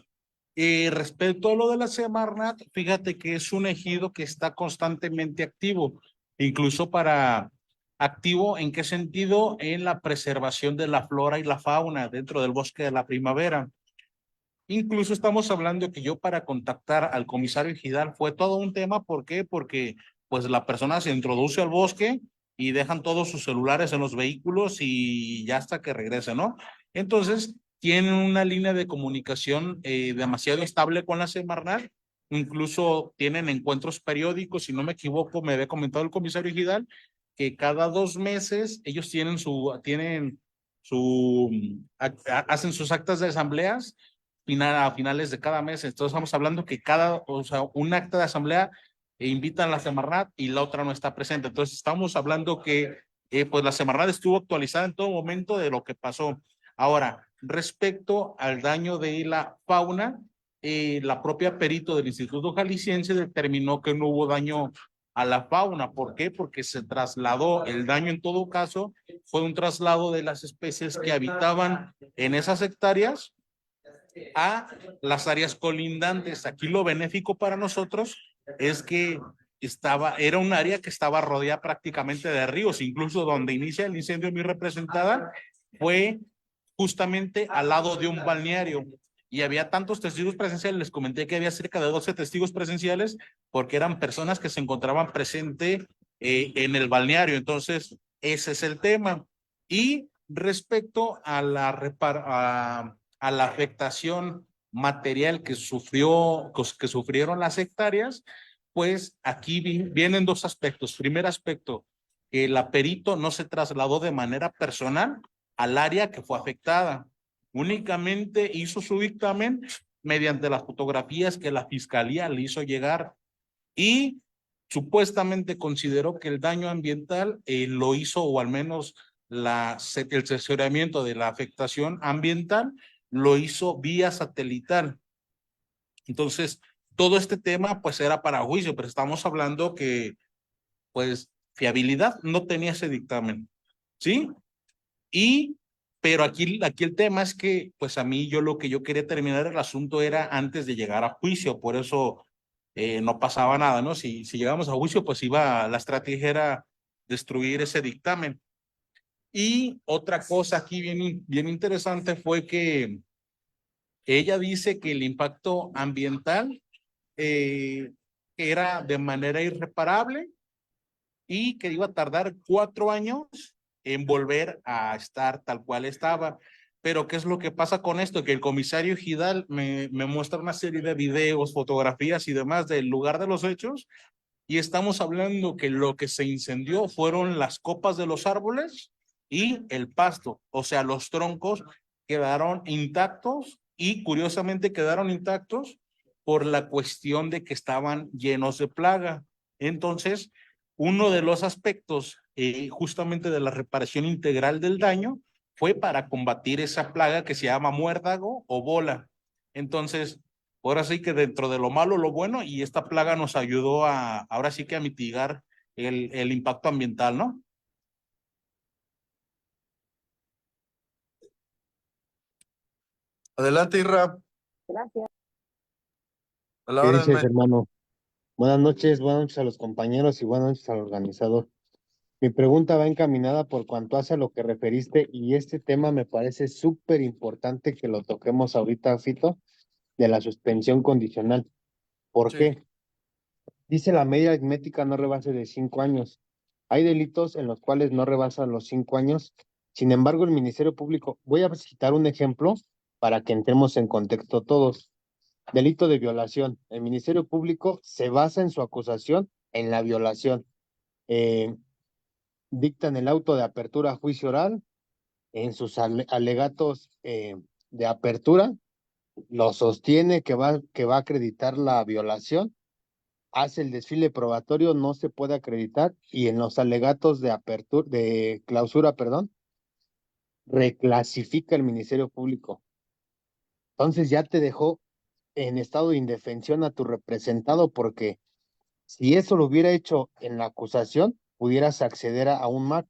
Respecto a lo de la Semarnat, fíjate que es un ejido que está constantemente activo, incluso para activo, ¿en qué sentido? En la preservación de la flora y la fauna dentro del bosque de la primavera. Incluso estamos hablando que yo para contactar al comisario ejidal fue todo un tema. ¿Por qué? Porque pues la persona se introduce al bosque y dejan todos sus celulares en los vehículos y ya hasta que regrese, ¿no? Entonces, tienen una línea de comunicación demasiado estable con la Semarnat. Incluso tienen encuentros periódicos, si no me equivoco, me había comentado el comisario ejidal, que cada 2 meses ellos hacen sus actas de asambleas a finales de cada mes. Entonces estamos hablando que o sea, un acta de asamblea invitan a la Semarnat y la otra no está presente. Entonces estamos hablando que pues la Semarnat estuvo actualizada en todo momento de lo que pasó. Ahora, respecto al daño de la fauna, la propia perito del Instituto Jalisciense determinó que no hubo daño a la fauna. ¿Por qué? Porque se trasladó, el daño en todo caso fue un traslado de las especies que habitaban en esas hectáreas a las áreas colindantes. Aquí lo benéfico para nosotros es que era un área que estaba rodeada prácticamente de ríos, incluso donde inicia el incendio muy representada fue justamente al lado de un balneario. Y había tantos testigos presenciales, les comenté que había cerca de 12 testigos presenciales, porque eran personas que se encontraban presentes en el balneario. Entonces, ese es el tema. Y respecto a a la afectación material que sufrieron las hectáreas, pues aquí vienen dos aspectos. Primer aspecto, que la perito no se trasladó de manera personal al área que fue afectada. Únicamente hizo su dictamen mediante las fotografías que la fiscalía le hizo llegar y supuestamente consideró que el daño ambiental lo hizo, o al menos el asesoramiento de la afectación ambiental lo hizo vía satelital. Entonces, todo este tema pues era para juicio, pero estamos hablando que pues fiabilidad no tenía ese dictamen, ¿sí? Pero aquí el tema es que, pues a mí lo que yo quería terminar el asunto era antes de llegar a juicio, por eso no pasaba nada, ¿no? Si llegamos a juicio, pues la estrategia era destruir ese dictamen. Y otra cosa aquí bien interesante fue que ella dice que el impacto ambiental era de manera irreparable y que iba a tardar 4 años en volver a estar tal cual estaba. Pero ¿qué es lo que pasa con esto? Que el comisario Gidal me muestra una serie de videos, fotografías y demás del lugar de los hechos, y estamos hablando que lo que se incendió fueron las copas de los árboles y el pasto. O sea, los troncos quedaron intactos y curiosamente quedaron intactos por la cuestión de que estaban llenos de plaga. Entonces, uno de los aspectos justamente de la reparación integral del daño fue para combatir esa plaga que se llama muérdago o bola. Entonces, ahora sí que dentro de lo malo, lo bueno, y esta plaga nos ayudó ahora sí que a mitigar el impacto ambiental, ¿no? Adelante, Irra. Gracias. A la ¿Qué orden, dices, maestro. hermano? Buenas noches a los compañeros y buenas noches al organizador. Mi pregunta va encaminada por cuanto hace a lo que referiste y este tema me parece súper importante que lo toquemos ahorita, Fito, de la suspensión condicional. ¿Por Sí. qué? Dice la media aritmética no rebase de 5 años. Hay delitos en los cuales no rebasan los 5 años. Sin embargo, el Ministerio Público, voy a citar un ejemplo para que entremos en contexto todos. Delito de violación. El Ministerio Público se basa en su acusación en la violación. Eh, Dictan el auto de apertura a juicio oral, en sus alegatos de apertura, lo sostiene que va a acreditar la violación, hace el desfile probatorio, no se puede acreditar, y en los alegatos de apertura, de clausura, perdón, reclasifica el Ministerio Público. Entonces ya te dejó en estado de indefensión a tu representado, porque si eso lo hubiera hecho en la acusación, pudieras acceder a un MAC,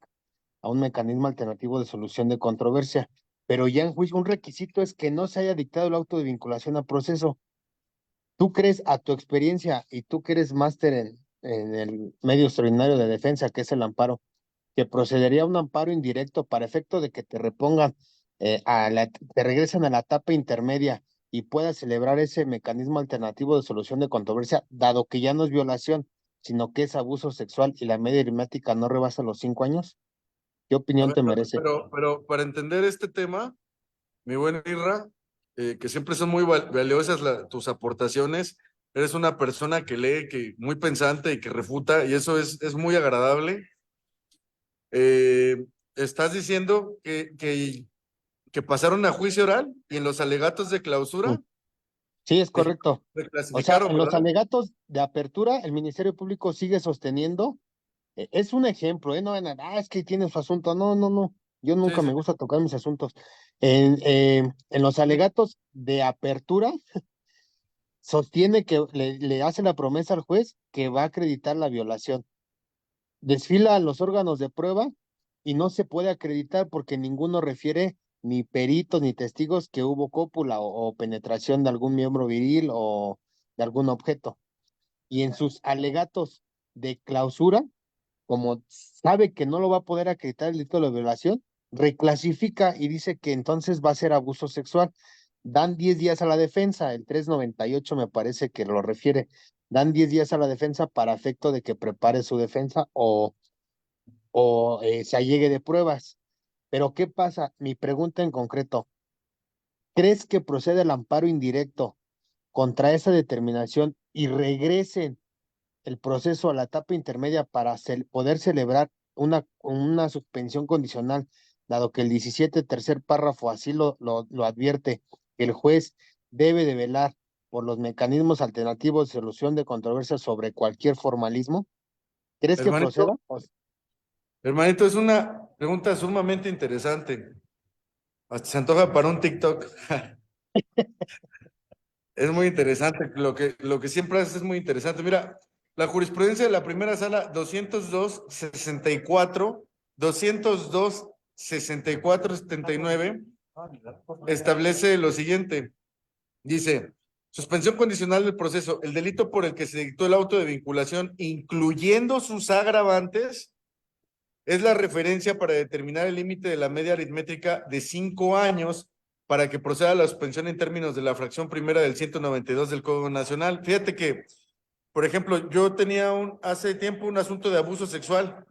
a un mecanismo alternativo de solución de controversia. Pero ya en juicio, un requisito es que no se haya dictado el auto de vinculación a proceso. ¿Tú crees, a tu experiencia, y tú que eres máster en el medio extraordinario de defensa, que es el amparo, que procedería a un amparo indirecto para efecto de que te repongan, te regresen a la etapa intermedia y puedas celebrar ese mecanismo alternativo de solución de controversia, dado que ya no es violación, sino que es abuso sexual y la media aritmética no rebasa los 5 años? ¿Qué A opinión ver, te merece? pero para entender este tema, mi buen Irra, que siempre son muy valiosas tus aportaciones. Eres una persona que lee, que muy pensante y que refuta, y eso es muy agradable. Estás diciendo que pasaron a juicio oral y en los alegatos de clausura Sí, es correcto. O sea, reclasificaron, en los ¿verdad? alegatos de apertura, el Ministerio Público sigue sosteniendo, es un ejemplo, no van es que tiene su asunto. No, no, no. Yo Sí, nunca sí. me gusta tocar mis asuntos. En los alegatos de apertura, sostiene que le hace la promesa al juez que va a acreditar la violación. Desfila a los órganos de prueba y no se puede acreditar porque ninguno refiere, ni peritos ni testigos, que hubo cópula o penetración de algún miembro viril o de algún objeto. Y en sus alegatos de clausura, como sabe que no lo va a poder acreditar el delito de violación, reclasifica y dice que entonces va a ser abuso sexual. Dan 10 días a la defensa, el 398 me parece que lo refiere. Dan 10 días a la defensa para efecto de que prepare su defensa o se allegue de pruebas. Pero ¿qué pasa? Mi pregunta en concreto, ¿crees que procede el amparo indirecto contra esa determinación y regresen el proceso a la etapa intermedia para poder celebrar una suspensión condicional, dado que el 17 tercer párrafo así lo advierte, que el juez debe de velar por los mecanismos alternativos de solución de controversias sobre cualquier formalismo? ¿Crees que proceda? Hermanito, es una pregunta sumamente interesante. Hasta se antoja para un TikTok. Es muy interesante. Lo que siempre haces es muy interesante. Mira, la jurisprudencia de la primera sala 202-64, 202-64-79 establece lo siguiente. Dice, suspensión condicional del proceso. El delito por el que se dictó el auto de vinculación, incluyendo sus agravantes, es la referencia para determinar el límite de la media aritmética de 5 años para que proceda la suspensión en términos de la fracción primera del 192 del Código Nacional. Fíjate que, por ejemplo, yo tenía hace tiempo un asunto de abuso sexual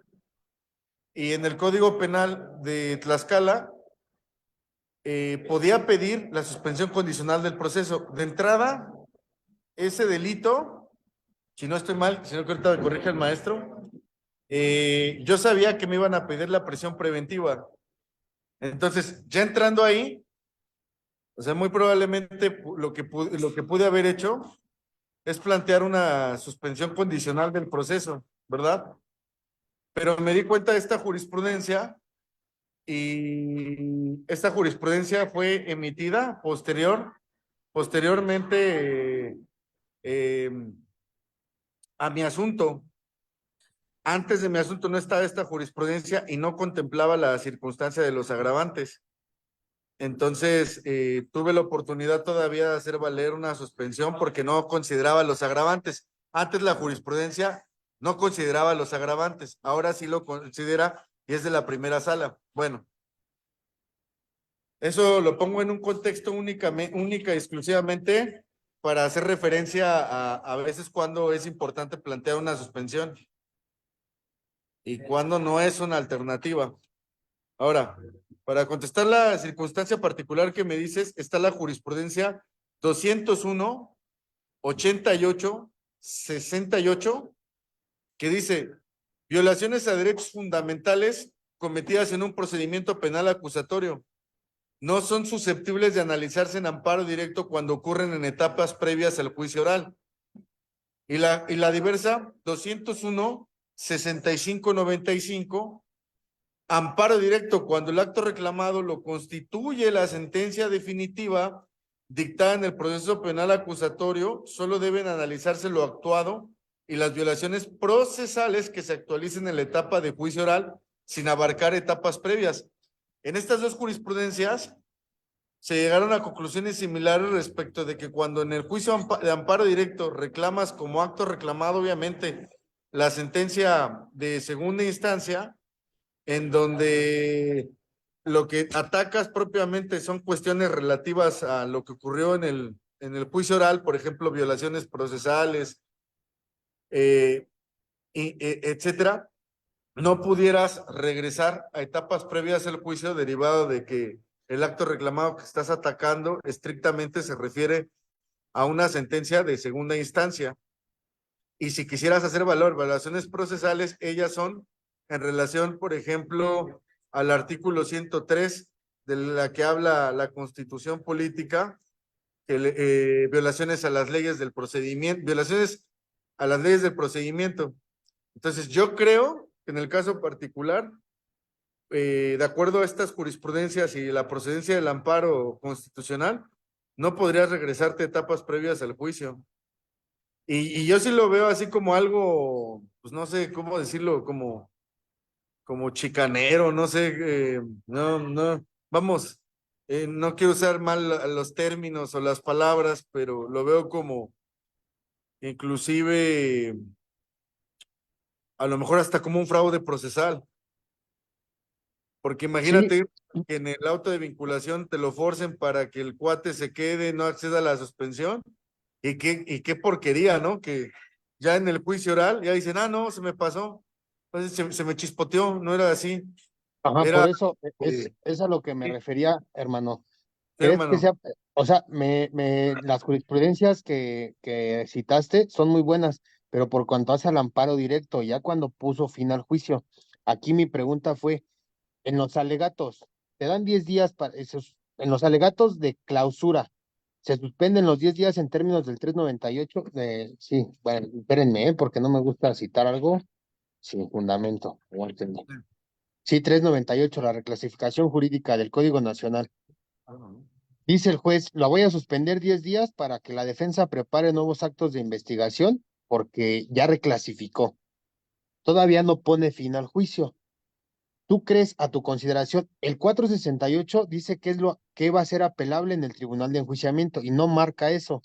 y en el Código Penal de Tlaxcala podía pedir la suspensión condicional del proceso. De entrada, ese delito, si no estoy mal, si no que ahorita me corrige el maestro, yo sabía que me iban a pedir la prisión preventiva. Entonces, ya entrando ahí, o sea, muy probablemente lo que pude haber hecho es plantear una suspensión condicional del proceso, ¿verdad? Pero me di cuenta de esta jurisprudencia y esta jurisprudencia fue emitida posteriormente a mi asunto. Antes de mi asunto no estaba esta jurisprudencia y no contemplaba la circunstancia de los agravantes. Entonces, tuve la oportunidad todavía de hacer valer una suspensión porque no consideraba los agravantes. Antes la jurisprudencia no consideraba los agravantes, ahora sí lo considera y es de la primera sala. Bueno, eso lo pongo en un contexto única y exclusivamente para hacer referencia a veces cuando es importante plantear una suspensión y cuando no es una alternativa. Ahora, para contestar la circunstancia particular que me dices, está la jurisprudencia 201, 88, 68, que dice, violaciones a derechos fundamentales cometidas en un procedimiento penal acusatorio no son susceptibles de analizarse en amparo directo cuando ocurren en etapas previas al juicio oral. Y la diversa 201, 65, 95, amparo directo cuando el acto reclamado lo constituye la sentencia definitiva dictada en el proceso penal acusatorio, solo deben analizarse lo actuado y las violaciones procesales que se actualicen en la etapa de juicio oral sin abarcar etapas previas. En estas dos jurisprudencias se llegaron a conclusiones similares respecto de que cuando en el juicio de amparo directo reclamas como acto reclamado, obviamente, la sentencia de segunda instancia, en donde lo que atacas propiamente son cuestiones relativas a lo que ocurrió en el juicio oral, por ejemplo, violaciones procesales, etcétera, no pudieras regresar a etapas previas al juicio derivado de que el acto reclamado que estás atacando estrictamente se refiere a una sentencia de segunda instancia. Y si quisieras hacer evaluaciones procesales, ellas son en relación, por ejemplo, al artículo 103 de la que habla la Constitución Política, violaciones a las leyes del procedimiento, violaciones a las leyes del procedimiento. Entonces, yo creo que en el caso particular, de acuerdo a estas jurisprudencias y la procedencia del amparo constitucional, no podrías regresarte a etapas previas al juicio. Y yo sí lo veo así como algo, pues no sé cómo decirlo, como chicanero, no sé, no, vamos, no quiero usar mal los términos o las palabras, pero lo veo como, inclusive, a lo mejor hasta como un fraude procesal. Porque Sí, imagínate que en el auto de vinculación te lo forcen para que el cuate se quede, no acceda a la suspensión. Y qué porquería, ¿no? Que ya en el juicio oral ya dicen, no, se me pasó. Pues se me chispoteó, no era así. ajá, Era, por eso es a lo que me sí, refería, hermano. ¿Crees que hermano. sea, o sea, las jurisprudencias que citaste son muy buenas, pero por cuanto hace al amparo directo, ya cuando puso fin al juicio, aquí mi pregunta fue, en los alegatos, te dan 10 días para esos, en los alegatos de clausura, se suspenden los 10 días en términos del 398, sí, bueno, espérenme, porque no me gusta citar algo sin fundamento, no entendí. Sí, 398, la reclasificación jurídica del Código Nacional. Dice el juez, la voy a suspender 10 días para que la defensa prepare nuevos actos de investigación porque ya reclasificó. Todavía no pone fin al juicio. ¿Tú crees a tu consideración? El 468 dice que es lo que va a ser apelable en el tribunal de enjuiciamiento y no marca eso.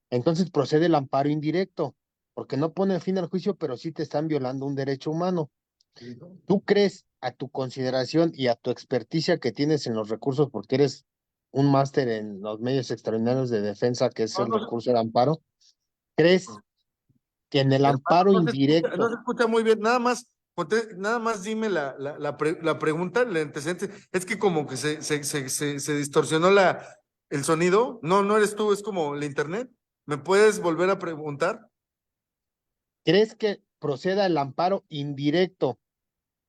Entonces procede el amparo indirecto, porque no pone fin al juicio, pero sí te están violando un derecho humano. ¿Tú crees a tu consideración y a tu experticia que tienes en los recursos, porque eres un máster en los medios extraordinarios de defensa, que es el recurso del amparo? ¿Crees que en el Hermano, amparo no indirecto se escucha muy bien. Nada más dime la pregunta, el antecedente. Es que como que se distorsionó el sonido. No eres tú, es como el internet. ¿Me puedes volver a preguntar? crees que proceda el amparo indirecto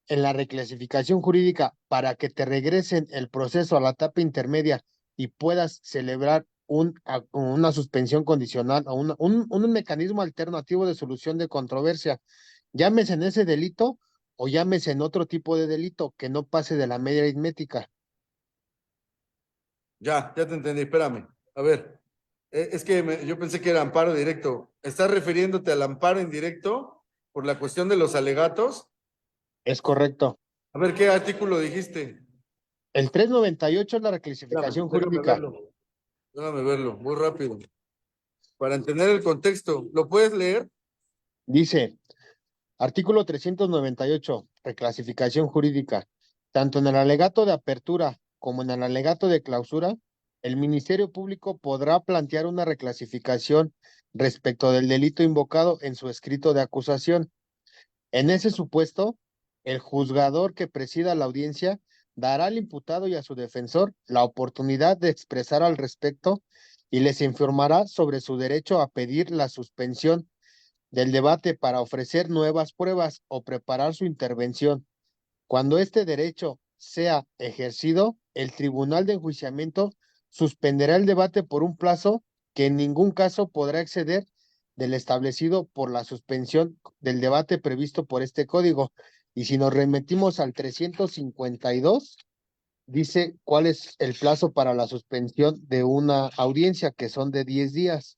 en la reclasificación jurídica para que te regresen el proceso a la etapa intermedia y puedas celebrar una suspensión condicional o un mecanismo alternativo de solución de controversia, llámese en ese delito o llámese en otro tipo de delito que no pase de la media aritmética? Ya te entendí, espérame. A ver, es que yo pensé que era amparo directo. ¿Estás refiriéndote al amparo indirecto por la cuestión de los alegatos? Es correcto. A ver, ¿qué artículo dijiste? El 398 es la reclasificación jurídica. Déjame verlo, muy rápido. Para entender el contexto, ¿lo puedes leer? Dice, artículo 398, reclasificación jurídica. Tanto en el alegato de apertura como en el alegato de clausura, el Ministerio Público podrá plantear una reclasificación respecto del delito invocado en su escrito de acusación. En ese supuesto, el juzgador que presida la audiencia dará al imputado y a su defensor la oportunidad de expresar al respecto y les informará sobre su derecho a pedir la suspensión del debate para ofrecer nuevas pruebas o preparar su intervención. Cuando este derecho sea ejercido, el Tribunal de Enjuiciamiento suspenderá el debate por un plazo que en ningún caso podrá exceder del establecido por la suspensión del debate previsto por este código. Y si nos remitimos al 352, dice cuál es el plazo para la suspensión de una audiencia, que son de 10 días.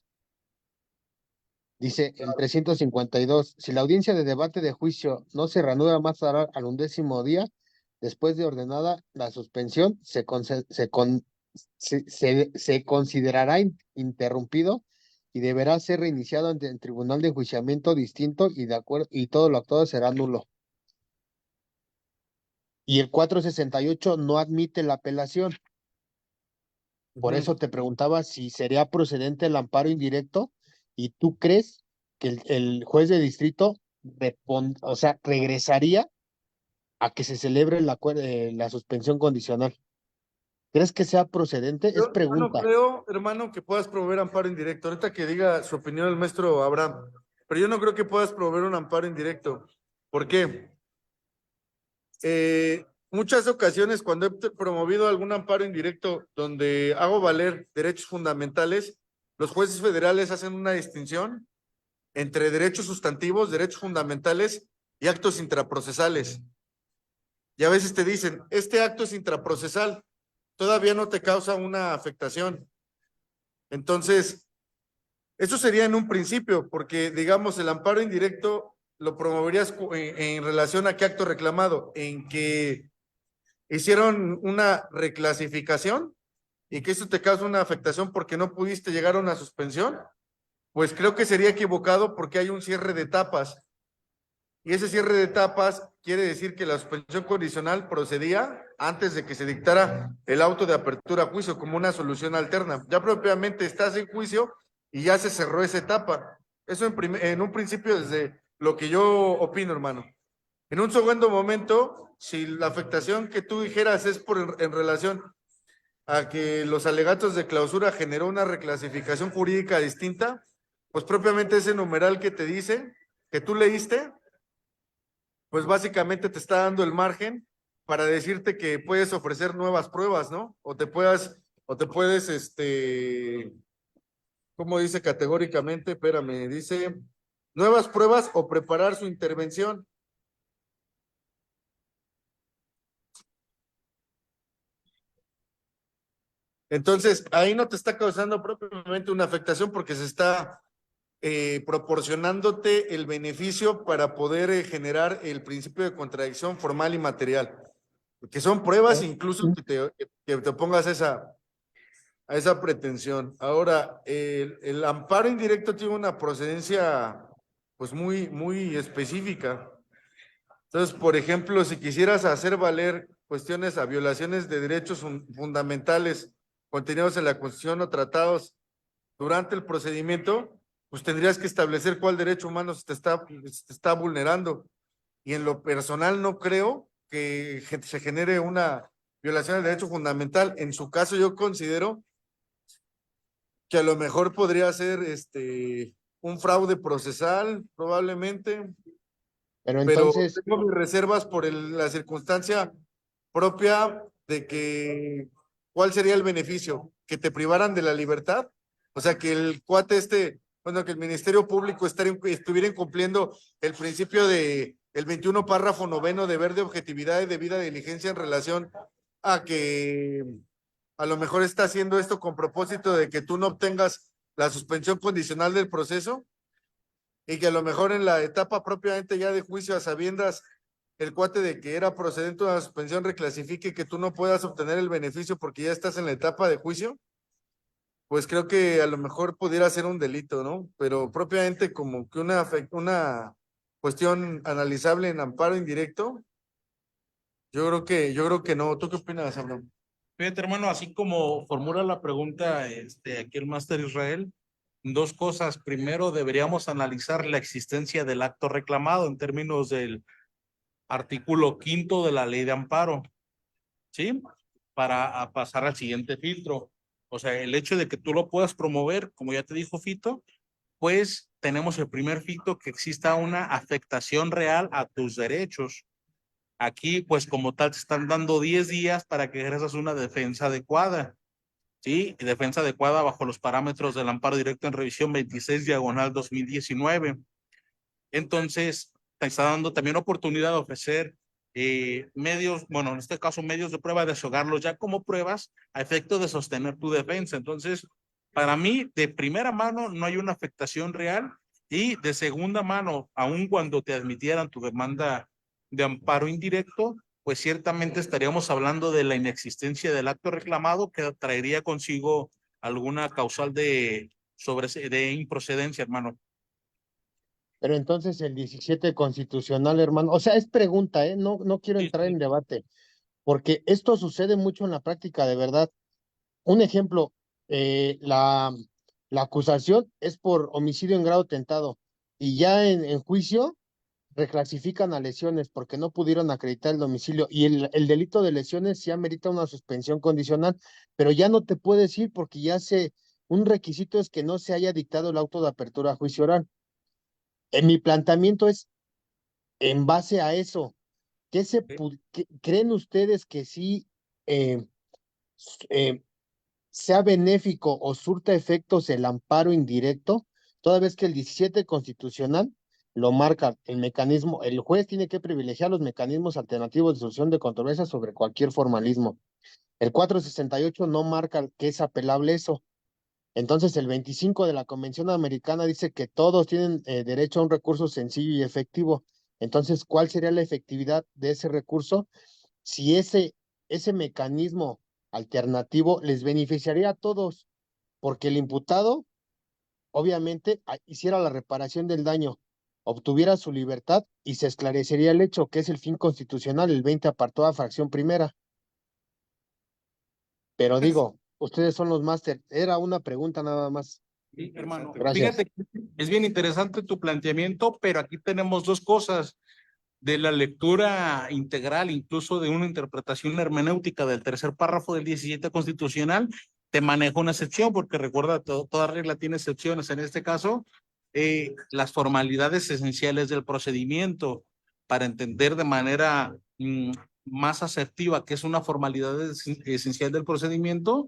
Dice el 352, si la audiencia de debate de juicio no se reanuda más tarde al 11º día, después de ordenada la suspensión, se considerará interrumpido y deberá ser reiniciado ante el Tribunal de Enjuiciamiento distinto y de acuerdo, y todo lo actuado será nulo. Y el 468 no admite la apelación. Por eso te preguntaba si sería procedente el amparo indirecto y tú crees que el juez de distrito regresaría a que se celebre la suspensión condicional. ¿Crees que sea procedente? Es Yo no pregunta. creo, hermano, que puedas promover amparo indirecto. Ahorita que diga su opinión el maestro Abraham, pero yo no creo que puedas promover un amparo indirecto. ¿Por qué? Muchas ocasiones cuando he promovido algún amparo indirecto donde hago valer derechos fundamentales, los jueces federales hacen una distinción entre derechos sustantivos, derechos fundamentales y actos intraprocesales. Y a veces te dicen, este acto es intraprocesal, todavía no te causa una afectación. Entonces, eso sería en un principio, porque digamos el amparo indirecto lo promoverías en relación a qué acto reclamado, en que hicieron una reclasificación y que eso te causa una afectación porque no pudiste llegar a una suspensión, pues creo que sería equivocado porque hay un cierre de etapas. Y ese cierre de etapas quiere decir que la suspensión condicional procedía antes de que se dictara el auto de apertura a juicio como una solución alterna. Ya propiamente estás en juicio y ya se cerró esa etapa. Eso en un principio desde lo que yo opino, hermano. En un segundo momento, si la afectación que tú dijeras es en relación a que los alegatos de clausura generó una reclasificación jurídica distinta, pues propiamente ese numeral que te dice, que tú leíste, pues básicamente te está dando el margen para decirte que puedes ofrecer nuevas pruebas, ¿no? O te puedes, ¿cómo dice categóricamente? Espérame, dice nuevas pruebas o preparar su intervención. Entonces, ahí no te está causando propiamente una afectación porque se está proporcionándote el beneficio para poder generar el principio de contradicción formal y material, que son pruebas incluso que te pongas a esa pretensión. Ahora, el amparo indirecto tiene una procedencia pues muy específica. Entonces, por ejemplo, si quisieras hacer valer cuestiones a violaciones de derechos fundamentales contenidos en la Constitución o tratados durante el procedimiento, pues tendrías que establecer cuál derecho humano se te está vulnerando. Y en lo personal no creo que se genere una violación del derecho fundamental. En su caso yo considero que a lo mejor podría ser un fraude procesal, probablemente, Pero pero entonces, tengo mis reservas por la circunstancia propia de que, ¿cuál sería el beneficio? ¿Que te privaran de la libertad? O sea, que el cuate bueno, que el Ministerio Público estuviera incumpliendo el principio de el 21 párrafo noveno, deber de objetividad y debida diligencia en relación a que a lo mejor está haciendo esto con propósito de que tú no obtengas la suspensión condicional del proceso y que a lo mejor en la etapa propiamente ya de juicio a sabiendas el cuate de que era procedente una suspensión reclasifique que tú no puedas obtener el beneficio porque ya estás en la etapa de juicio, pues creo que a lo mejor pudiera ser un delito, ¿no? Pero propiamente como que una cuestión analizable en amparo indirecto, yo creo que no. ¿Tú qué opinas, Abraham? Fíjate, hermano, así como formula la pregunta aquí el Máster Israel, dos cosas. Primero, deberíamos analizar la existencia del acto reclamado en términos del artículo 5º de la ley de amparo, ¿sí? Para pasar al siguiente filtro. O sea, el hecho de que tú lo puedas promover, como ya te dijo Fito, pues tenemos el primer filtro, que exista una afectación real a tus derechos. Aquí, pues como tal, te están dando 10 días para que ejerzas una defensa adecuada, ¿sí? Defensa adecuada bajo los parámetros del amparo directo en revisión 26/2019. Entonces, te está dando también oportunidad de ofrecer medios, bueno, en este caso medios de prueba, deshogarlos ya como pruebas a efecto de sostener tu defensa. Entonces, para mí, de primera mano, no hay una afectación real, y de segunda mano, aun cuando te admitieran tu demanda de amparo indirecto, pues ciertamente estaríamos hablando de la inexistencia del acto reclamado, que traería consigo alguna causal de improcedencia, hermano. Pero entonces el 17 constitucional, hermano, o sea, es pregunta, ¿eh? No quiero Sí, entrar sí. en debate, porque esto sucede mucho en la práctica, de verdad. Un ejemplo, la acusación es por homicidio en grado tentado y ya en juicio reclasifican a lesiones porque no pudieron acreditar el domicilio y el delito de lesiones sí amerita una suspensión condicional, pero ya no te puedes ir porque un requisito es que no se haya dictado el auto de apertura a juicio oral. En mi planteamiento es en base a eso. ¿Creen ustedes que sí eh, eh, sea benéfico o surta efectos el amparo indirecto, toda vez que el 17 constitucional lo marca el mecanismo, el juez tiene que privilegiar los mecanismos alternativos de solución de controversias sobre cualquier formalismo? El 468 no marca que es apelable eso. Entonces, el 25 de la Convención Americana dice que todos tienen derecho a un recurso sencillo y efectivo. Entonces, ¿cuál sería la efectividad de ese recurso si ese mecanismo alternativo les beneficiaría a todos? Porque el imputado, obviamente, hiciera la reparación del daño, obtuviera su libertad y se esclarecería el hecho, que es el fin constitucional, el 20 apartó a fracción primera. Pero digo, ustedes son los máster. Era una pregunta nada más. Sí, hermano, Gracias. fíjate que es bien interesante tu planteamiento, pero aquí tenemos dos cosas: de la lectura integral, incluso de una interpretación hermenéutica del tercer párrafo del 17 constitucional, te maneja una excepción, porque recuerda, toda regla tiene excepciones. En este caso, las formalidades esenciales del procedimiento, para entender de manera más asertiva qué es una formalidad esencial del procedimiento,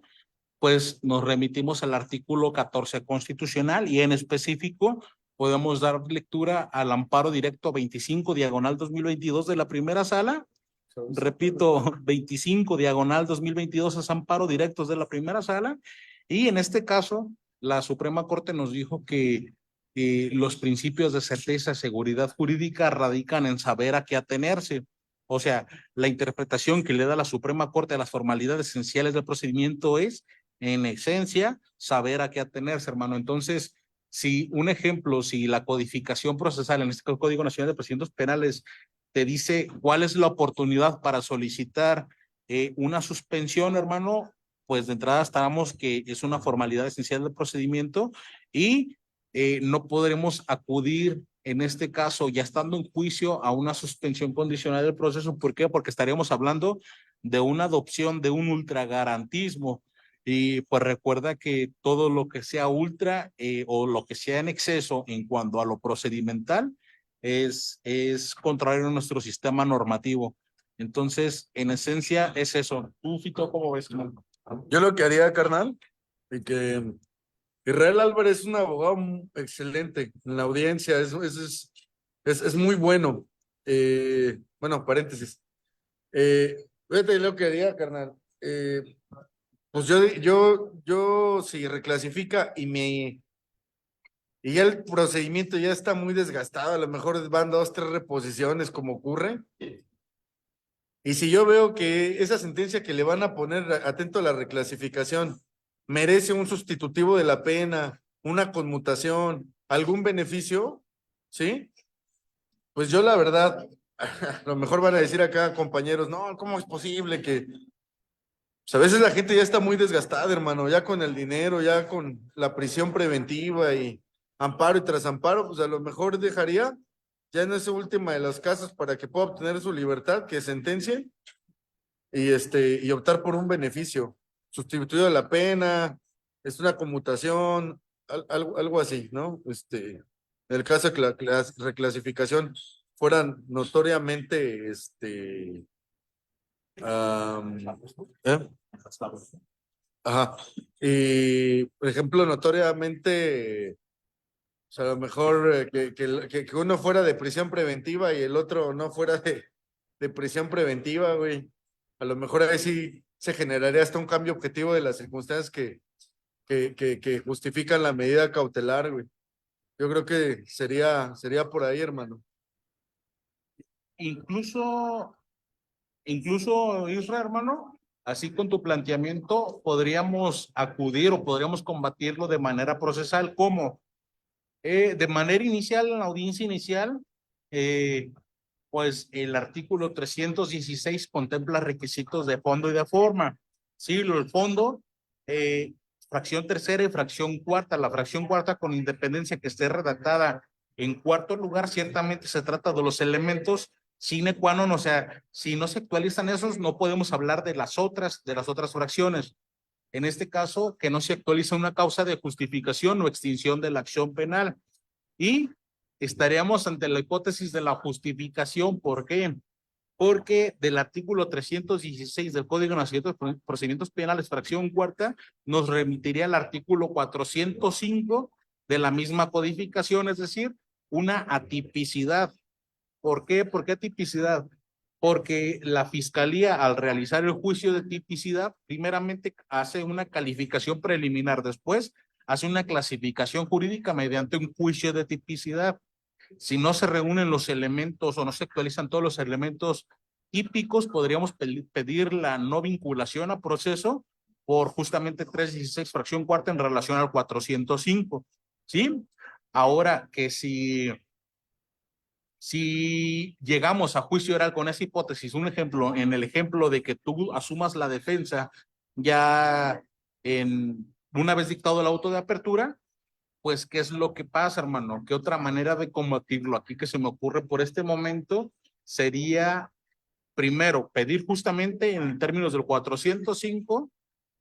pues nos remitimos al artículo 14 constitucional, y en específico podemos dar lectura al amparo directo 25/2022 de la primera sala. Repito, 25/2022 es amparo directos de la primera sala, y en este caso la Suprema Corte nos dijo que los principios de certeza y seguridad jurídica radican en saber a qué atenerse. O sea, la interpretación que le da la Suprema Corte a las formalidades esenciales del procedimiento es, en esencia, saber a qué atenerse, hermano. Entonces, si un ejemplo, si la codificación procesal, en este caso Código Nacional de Procedimientos Penales, te dice cuál es la oportunidad para solicitar una suspensión, hermano, pues de entrada estábamos que es una formalidad esencial del procedimiento, y no podremos acudir en este caso, ya estando en juicio, a una suspensión condicional del proceso. ¿Por qué? Porque estaríamos hablando de una adopción de un ultragarantismo. Y pues recuerda que todo lo que sea ultra o lo que sea en exceso en cuanto a lo procedimental es contrario a nuestro sistema normativo. Entonces, en esencia es eso. ¿Tú, Fito, cómo ves? Yo lo que haría, carnal, y que Israel Álvarez es un abogado excelente en la audiencia, es muy bueno. Bueno, paréntesis. Fíjate lo que haría, carnal. Pues yo si reclasifica y ya el procedimiento ya está muy desgastado, a lo mejor van 2, 3 reposiciones como ocurre. Y si yo veo que esa sentencia que le van a poner, atento a la reclasificación, merece un sustitutivo de la pena, una conmutación, algún beneficio, ¿sí? Pues yo la verdad, a lo mejor van a decir acá compañeros, no, ¿cómo es posible que... Pues a veces la gente ya está muy desgastada, hermano, ya con el dinero, ya con la prisión preventiva y amparo y tras amparo, pues a lo mejor dejaría ya en esa última de los casos para que pueda obtener su libertad, que sentencie y optar por un beneficio, sustituido de la pena, es una conmutación, algo así, ¿no? En el caso de que la reclasificación fueran notoriamente, ¿eh? Ajá. Y, por ejemplo, notoriamente, o sea, a lo mejor que uno fuera de prisión preventiva y el otro no fuera de prisión preventiva, güey. A lo mejor ahí sí se generaría hasta un cambio objetivo de las circunstancias que justifican la medida cautelar, güey. Yo creo que sería por ahí, hermano. Incluso Isra, hermano, así con tu planteamiento, podríamos acudir o podríamos combatirlo de manera procesal. ¿Cómo? De manera inicial, en la audiencia inicial, pues el artículo 316 contempla requisitos de fondo y de forma. Sí, el fondo, fracción tercera y fracción cuarta. La fracción cuarta, con independencia que esté redactada en cuarto lugar, ciertamente se trata de los elementos sine qua non, o sea, si no se actualizan esos, no podemos hablar de las otras fracciones. En este caso, que no se actualiza una causa de justificación o extinción de la acción penal. Y estaríamos ante la hipótesis de la justificación. ¿Por qué? Porque del artículo 316 del Código Nacional de Procedimientos Penales, fracción cuarta, nos remitiría al artículo 405 de la misma codificación, es decir, una atipicidad. ¿Por qué? ¿Por qué atipicidad? Porque la Fiscalía, al realizar el juicio de tipicidad, primeramente hace una calificación preliminar, después hace una clasificación jurídica mediante un juicio de tipicidad. Si no se reúnen los elementos o no se actualizan todos los elementos típicos, podríamos pedir la no vinculación a proceso por justamente 316 fracción cuarta en relación al 405, ¿sí? Ahora que si llegamos a juicio oral con esa hipótesis, un ejemplo, en el ejemplo de que tú asumas la defensa ya una vez dictado el auto de apertura, pues, ¿qué es lo que pasa, hermano? ¿Qué otra manera de combatirlo aquí que se me ocurre por este momento sería, primero, pedir justamente en términos del 405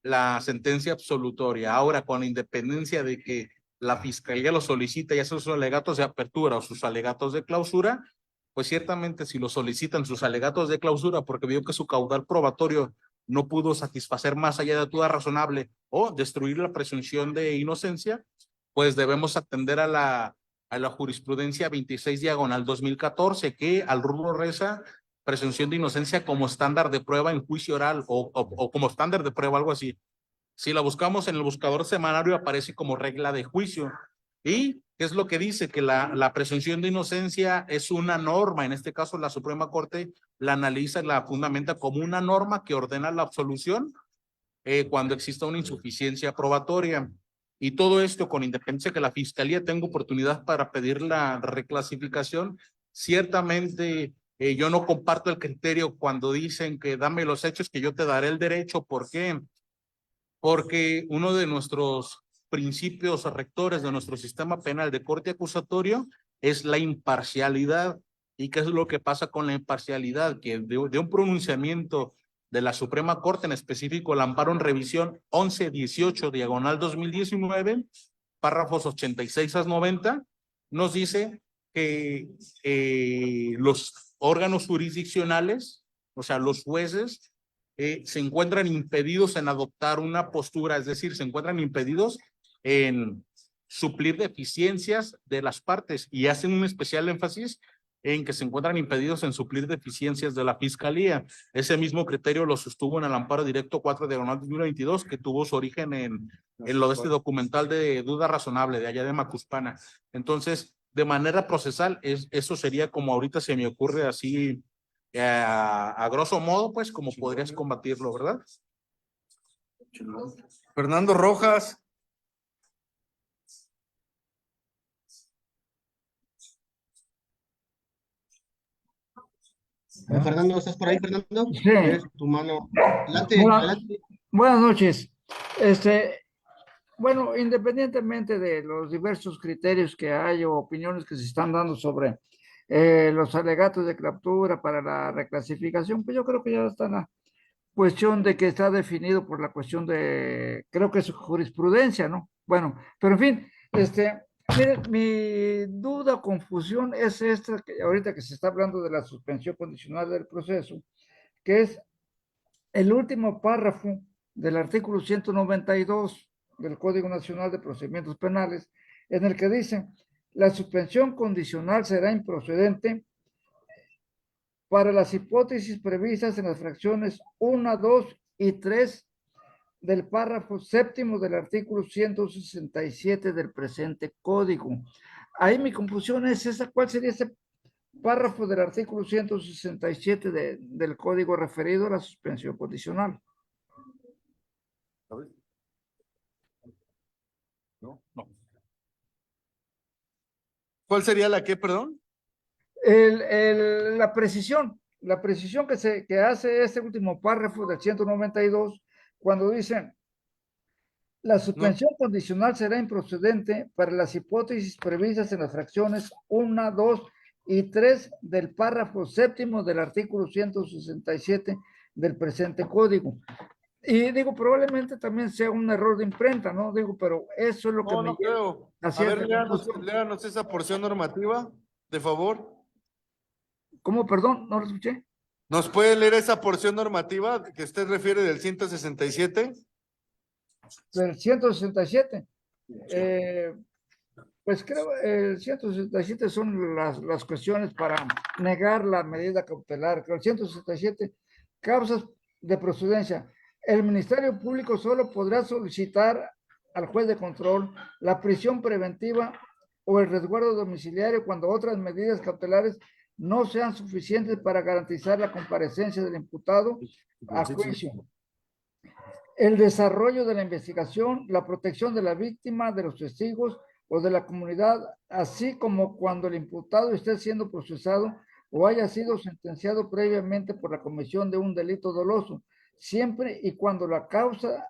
la sentencia absolutoria? Ahora, con la independencia de que la Fiscalía lo solicita, ya sea sus alegatos de apertura o sus alegatos de clausura, pues ciertamente si lo solicitan sus alegatos de clausura porque vio que su caudal probatorio no pudo satisfacer más allá de duda razonable o destruir la presunción de inocencia, pues debemos atender a la jurisprudencia 26/2014, que al rubro reza presunción de inocencia como estándar de prueba en juicio oral o como estándar de prueba, algo así. Si la buscamos en el buscador semanario, aparece como regla de juicio. ¿Y qué es lo que dice? Que la presunción de inocencia es una norma. En este caso, la Suprema Corte la analiza y la fundamenta como una norma que ordena la absolución cuando exista una insuficiencia probatoria. Y todo esto con independencia que la Fiscalía tenga oportunidad para pedir la reclasificación. Ciertamente yo no comparto el criterio cuando dicen que dame los hechos que yo te daré el derecho. ¿Por qué? Porque uno de nuestros principios rectores de nuestro sistema penal de corte acusatorio es la imparcialidad. ¿Y qué es lo que pasa con la imparcialidad? Que de un pronunciamiento de la Suprema Corte, en específico el amparo en revisión 1118/2019, párrafos 86 a 90, nos dice que los órganos jurisdiccionales, o sea, los jueces, se encuentran impedidos en adoptar una postura, es decir, se encuentran impedidos en suplir deficiencias de las partes y hacen un especial énfasis en que se encuentran impedidos en suplir deficiencias de la Fiscalía. Ese mismo criterio lo sostuvo en el amparo directo 4/2022, que tuvo su origen en lo de este documental de duda razonable de allá de Macuspana. Entonces, de manera procesal, eso sería como ahorita se me ocurre así, a grosso modo, pues, como podrías combatirlo, ¿verdad? Fernando Rojas. Fernando, ¿estás por ahí, Fernando? Sí. Tienes tu mano. Adelante, Hola. adelante. Buenas noches. Bueno, independientemente de los diversos criterios que hay o opiniones que se están dando sobre los alegatos de captura para la reclasificación, pues yo creo que ya está la cuestión de que está definido por la cuestión de, creo que es jurisprudencia, ¿no? Bueno, pero en fin, miren, mi duda o confusión es esta, que ahorita que se está hablando de la suspensión condicional del proceso, que es el último párrafo del artículo 192 del Código Nacional de Procedimientos Penales, en el que dice, la suspensión condicional será improcedente para las hipótesis previstas en las fracciones 1, 2 y 3 del párrafo séptimo del artículo 167 del presente código. Ahí mi confusión es esa, ¿cuál sería ese párrafo del artículo 167 del código referido a la suspensión condicional? No. ¿Cuál sería la que, perdón? La precisión que hace este último párrafo del 192, cuando dicen, la suspensión condicional será improcedente para las hipótesis previstas en las fracciones 1, 2 y 3 del párrafo séptimo del artículo 167 del presente código. Y digo, probablemente también sea un error de imprenta, ¿no? Digo, pero eso es lo que No, me no lleva creo. a A cierta ver, léanos conclusión. esa porción normativa, de favor. ¿Cómo? Perdón, no lo escuché. ¿Nos puede leer esa porción normativa que usted refiere del 167? Del 167. Pues creo el 167 son las cuestiones para negar la medida cautelar. Creo el 167, causas de procedencia. El Ministerio Público solo podrá solicitar al juez de control la prisión preventiva o el resguardo domiciliario cuando otras medidas cautelares no sean suficientes para garantizar la comparecencia del imputado a juicio. El desarrollo de la investigación, la protección de la víctima, de los testigos o de la comunidad, así como cuando el imputado esté siendo procesado o haya sido sentenciado previamente por la comisión de un delito doloso, siempre y cuando la causa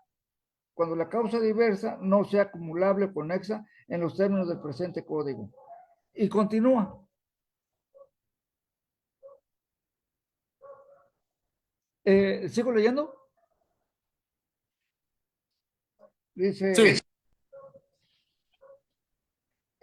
diversa no sea acumulable o conexa en los términos del presente código. Y continúa. ¿Sigo leyendo? Dice, Sí.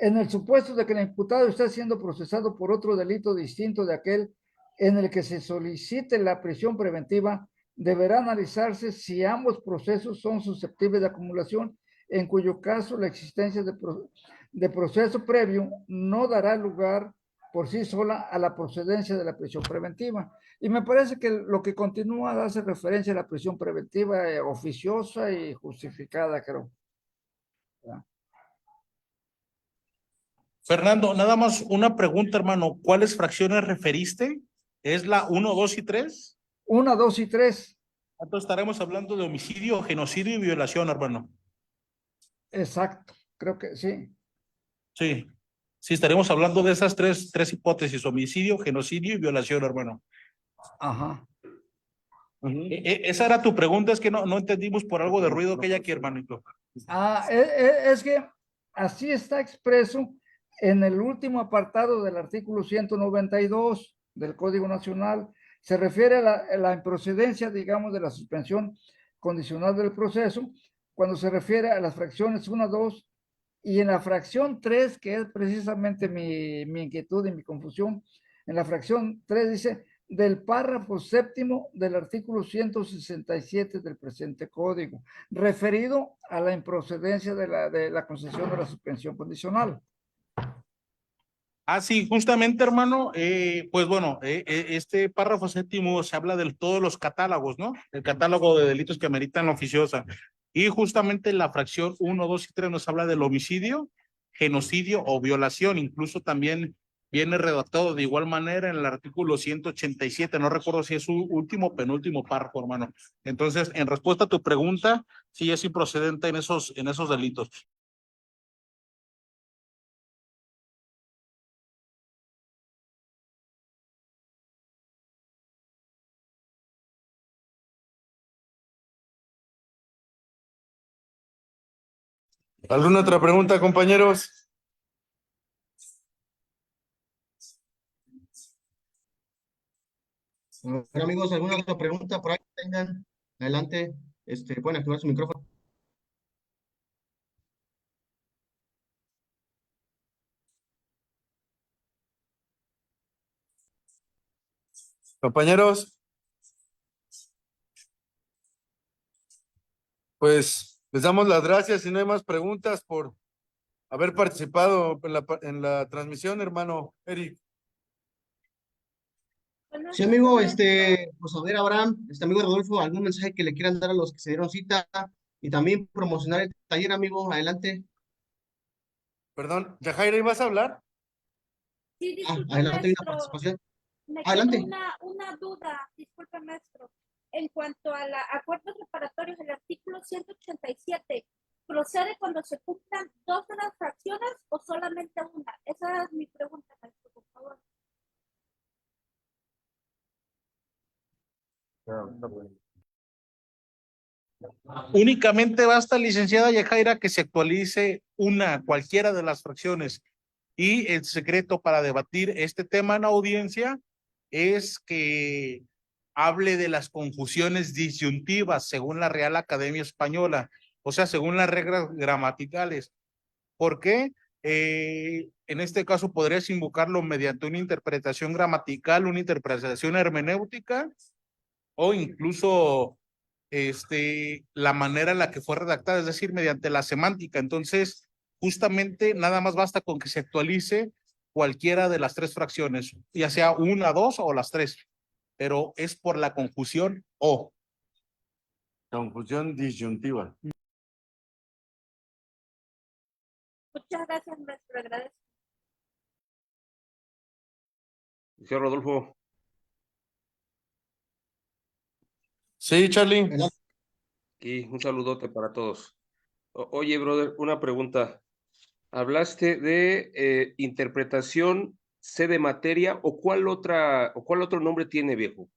en el supuesto de que el imputado esté siendo procesado por otro delito distinto de aquel en el que se solicite la prisión preventiva, deberá analizarse si ambos procesos son susceptibles de acumulación, en cuyo caso la existencia de proceso previo no dará lugar por sí sola a la procedencia de la prisión preventiva. Y me parece que lo que continúa hace referencia a la prisión preventiva oficiosa y justificada, creo. Fernando, nada más una pregunta, hermano. ¿Cuáles fracciones referiste? ¿Es la 1, 2 y 3? 1, 2 y 3. Entonces estaremos hablando de homicidio, genocidio y violación, hermano. Exacto, creo que sí. Sí, sí, estaremos hablando de esas tres hipótesis: homicidio, genocidio y violación, hermano. Ajá. Esa era tu pregunta, es que no entendimos por algo de ruido que hay aquí, hermanito. Es que así está expreso en el último apartado del artículo 192 del Código Nacional. Se refiere a la improcedencia, digamos, de la suspensión condicional del proceso, cuando se refiere a las fracciones 1, 2, y en la fracción 3, que es precisamente mi inquietud y mi confusión, en la fracción 3 dice, del párrafo séptimo del artículo 167 del presente código, referido a la improcedencia de la concesión de la suspensión condicional. Sí, justamente, hermano, pues bueno, este párrafo séptimo se habla de todos los catálogos, ¿no? El catálogo de delitos que ameritan la oficiosa. Y justamente la fracción 1, 2 y 3 nos habla del homicidio, genocidio o violación. Incluso también viene redactado de igual manera en el artículo 187. No recuerdo si es su último o penúltimo párrafo, hermano. Entonces, en respuesta a tu pregunta, sí es improcedente en esos delitos. ¿Alguna otra pregunta, compañeros? Bueno, amigos, ¿alguna otra pregunta por ahí que tengan? Adelante, pueden activar su micrófono. Compañeros, pues les damos las gracias y no hay más preguntas por haber participado en la transmisión, hermano Eric. Sí, amigo, pues a ver, Abraham, amigo Rodolfo, algún mensaje que le quieran dar a los que se dieron cita y también promocionar el taller, amigo, adelante. Perdón, Yajaira, ¿ibas a hablar? Sí, disculpe, Adelante, hay una maestro. participación. Me Adelante. quedó una duda, disculpe, maestro. En cuanto a los acuerdos reparatorios, el artículo 187, ¿procede cuando se cumplan 2 de las fracciones o solamente una? Esa es mi pregunta, maestro, por favor. Únicamente basta, licenciada Yajaira, que se actualice cualquiera de las fracciones. Y el secreto para debatir este tema en audiencia es que hable de las confusiones disyuntivas según la Real Academia Española, o sea, según las reglas gramaticales. ¿Por qué? En este caso podrías invocarlo mediante una interpretación gramatical, una interpretación hermenéutica o incluso la manera en la que fue redactada, es decir, mediante la semántica. Entonces, justamente nada más basta con que se actualice cualquiera de las tres fracciones, ya sea una, dos o las tres, pero es por la confusión o. Confusión disyuntiva. Muchas gracias, maestro, agradezco. Señor Rodolfo, Sí, Charlie. Adelante. aquí un saludote para todos. Oye, brother, una pregunta. Hablaste de interpretación C de materia o cuál otro nombre tiene, viejo?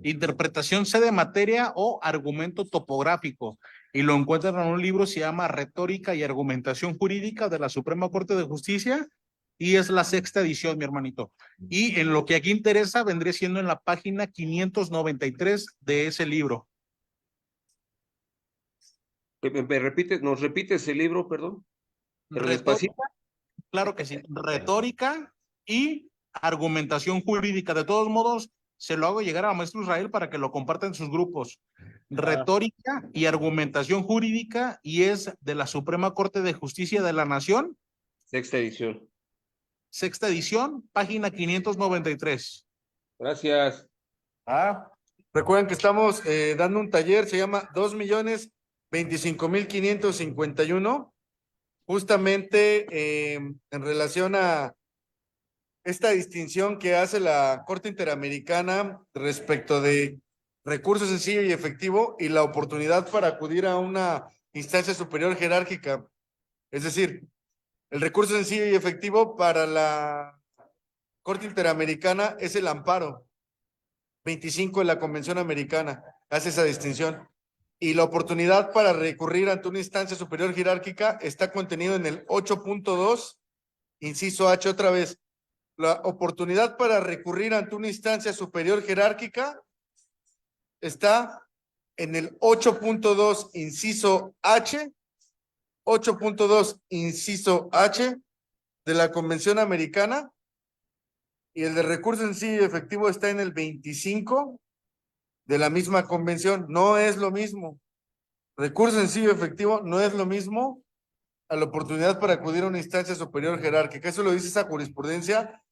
Interpretación C de materia o argumento topográfico. Y lo encuentran en un libro, se llama Retórica y Argumentación Jurídica de la Suprema Corte de Justicia, y es la 6ª edición, mi hermanito. Y en lo que aquí interesa, vendría siendo en la página 593 de ese libro. ¿Nos repites el libro, perdón? Pero despacito. Claro que sí. Retórica y argumentación jurídica. De todos modos, se lo hago llegar a maestro Israel para que lo comparta en sus grupos. Retórica y argumentación jurídica, y es de la Suprema Corte de Justicia de la Nación. 6ª edición. 6ª edición, página 593. Gracias. Recuerden que estamos dando un taller, se llama 2,025,551, justamente en relación a esta distinción que hace la Corte Interamericana respecto de recurso sencillo y efectivo y la oportunidad para acudir a una instancia superior jerárquica. Es decir, el recurso sencillo y efectivo para la Corte Interamericana es el amparo 25 de la Convención Americana, hace esa distinción. Y la oportunidad para recurrir ante una instancia superior jerárquica está contenido en el 8.2, inciso H, otra vez. La oportunidad para recurrir ante una instancia superior jerárquica está en el 8.2, inciso H, 8.2, inciso H de la Convención Americana, y el de recurso sencillo y efectivo está en el 25 de la misma convención. No es lo mismo. Recurso sencillo y efectivo no es lo mismo a la oportunidad para acudir a una instancia superior jerárquica. Eso lo dice esa jurisprudencia.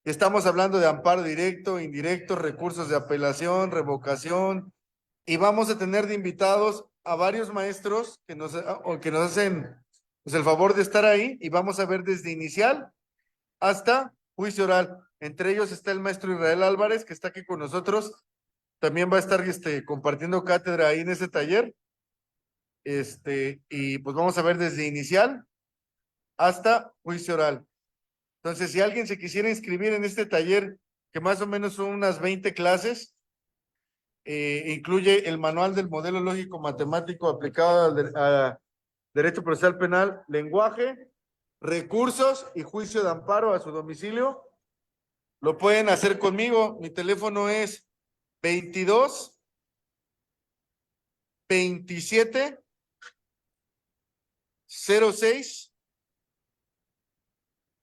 Estamos hablando de amparo directo, indirecto, recursos de apelación, revocación, y vamos a tener de invitados a varios maestros que nos hacen pues, el favor de estar ahí, y vamos a ver desde inicial hasta juicio oral. Entre ellos está el maestro Israel Álvarez, que está aquí con nosotros. También va a estar compartiendo cátedra ahí en ese taller. Y pues vamos a ver desde inicial hasta juicio oral. Entonces, si alguien se quisiera inscribir en este taller, que más o menos son unas 20 clases, incluye el manual del modelo lógico matemático aplicado a derecho procesal penal, lenguaje, recursos y juicio de amparo a su domicilio. Lo pueden hacer conmigo. Mi teléfono es 22 27 06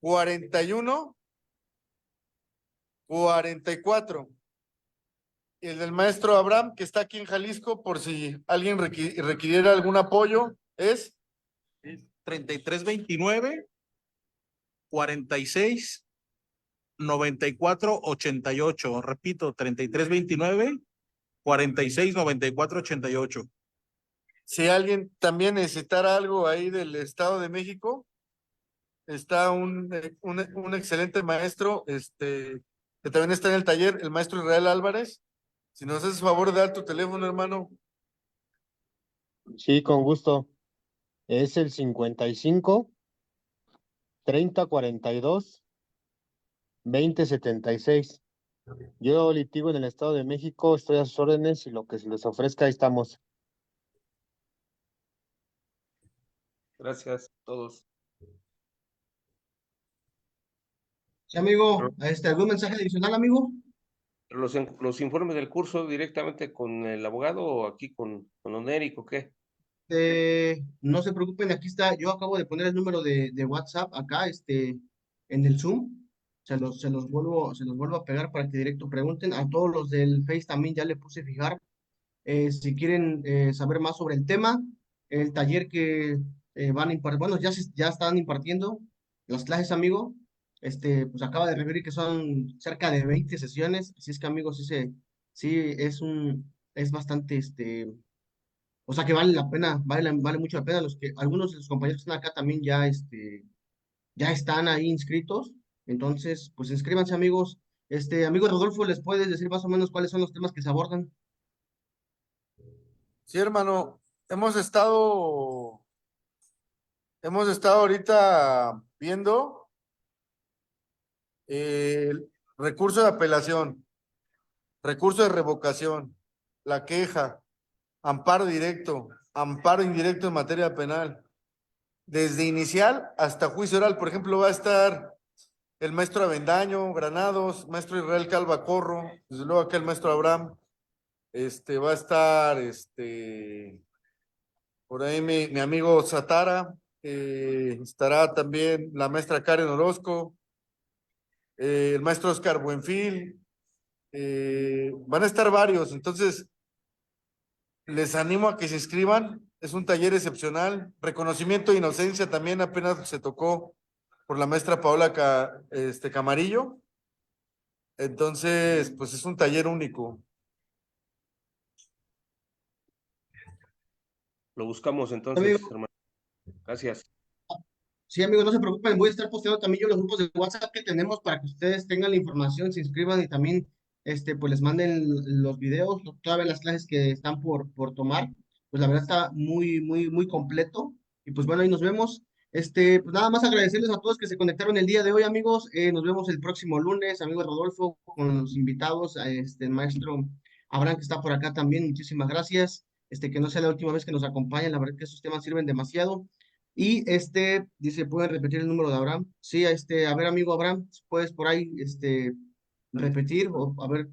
41 44. Y el del maestro Abraham, que está aquí en Jalisco, por si alguien requiriera algún apoyo, es 3329 46 94 88. Repito, 3329 46 94 88. Si alguien también necesitara algo ahí del Estado de México, está un excelente maestro, que también está en el taller, el maestro Israel Álvarez. Si nos haces favor de dar tu teléfono, hermano. Sí, con gusto. Es el 55 30 42 20 76. Yo litigo en el Estado de México, estoy a sus órdenes y lo que se les ofrezca, ahí estamos. Gracias a todos. Sí, amigo, ¿algún mensaje adicional, amigo? Los informes del curso directamente con el abogado o aquí con don Eric o qué? No se preocupen, aquí está, yo acabo de poner el número de WhatsApp acá, en el Zoom. Se los vuelvo a pegar para que directo pregunten. A todos los del Face también ya le puse fijar. Si quieren saber más sobre el tema, el taller que van a impartir, bueno, ya están impartiendo las clases, amigo. Pues acaba de referir que son cerca de 20 sesiones. Así es que, amigos, sí es bastante, o sea que vale la pena, vale mucho la pena. Algunos de los compañeros que están acá también ya están ahí inscritos. Entonces, pues inscríbanse, amigos. Amigo Rodolfo, ¿les puedes decir más o menos cuáles son los temas que se abordan? Sí, hermano, hemos estado ahorita viendo el recurso de apelación, recurso de revocación, la queja, amparo directo, amparo indirecto en materia penal, desde inicial hasta juicio oral. Por ejemplo, va a estar el maestro Avendaño, Granados, maestro Israel Calva Corro, desde luego acá el maestro Abraham, va a estar, por ahí mi amigo Satara, estará también la maestra Karen Orozco, el maestro Oscar Buenfil, van a estar varios. Entonces les animo a que se inscriban. Es un taller excepcional. Reconocimiento de inocencia también apenas se tocó por la maestra Paola Camarillo. Entonces, pues es un taller único. Lo buscamos entonces, Amigo, hermano. Gracias. sí, amigos, no se preocupen, voy a estar posteando también yo los grupos de WhatsApp que tenemos para que ustedes tengan la información, se inscriban y también, pues les manden los videos, todas las clases que están por tomar. Pues la verdad está muy, muy, muy completo. Y pues bueno, ahí nos vemos. Pues nada más agradecerles a todos que se conectaron el día de hoy, amigos. Nos vemos el próximo lunes, amigo Rodolfo, con los invitados, el maestro Abraham que está por acá también. Muchísimas gracias. Que no sea la última vez que nos acompañen, la verdad que esos temas sirven demasiado. Y dice, ¿pueden repetir el número de Abraham? Sí, a ver, amigo Abraham, ¿puedes por ahí, repetir? O, a ver,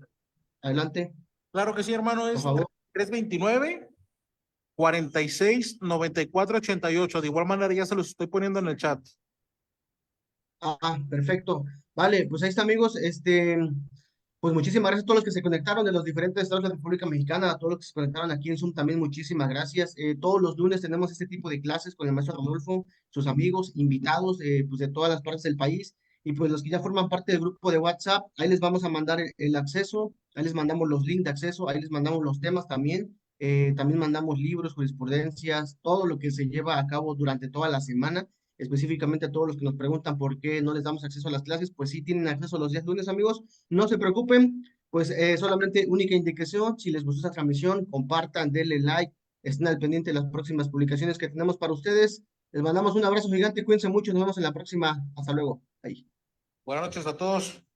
adelante, Claro que sí, hermano, por es favor. 329 46 94 88. De igual manera ya se los estoy poniendo en el chat. Perfecto. Vale, pues ahí está, amigos. Pues muchísimas gracias a todos los que se conectaron de los diferentes estados de la República Mexicana, a todos los que se conectaron aquí en Zoom también, muchísimas gracias. Todos los lunes tenemos este tipo de clases con el maestro Rodolfo, sus amigos, invitados pues de todas las partes del país. Y pues los que ya forman parte del grupo de WhatsApp, ahí les vamos a mandar el acceso, ahí les mandamos los links de acceso, ahí les mandamos los temas también. También mandamos libros, jurisprudencias, todo lo que se lleva a cabo durante toda la semana. Específicamente a todos los que nos preguntan por qué no les damos acceso a las clases, pues sí tienen acceso los días lunes, amigos. No se preocupen, pues solamente única indicación, si les gustó esta transmisión, compartan, denle like, estén al pendiente de las próximas publicaciones que tenemos para ustedes. Les mandamos un abrazo gigante, cuídense mucho, nos vemos en la próxima. Hasta luego. Ahí. Buenas noches a todos.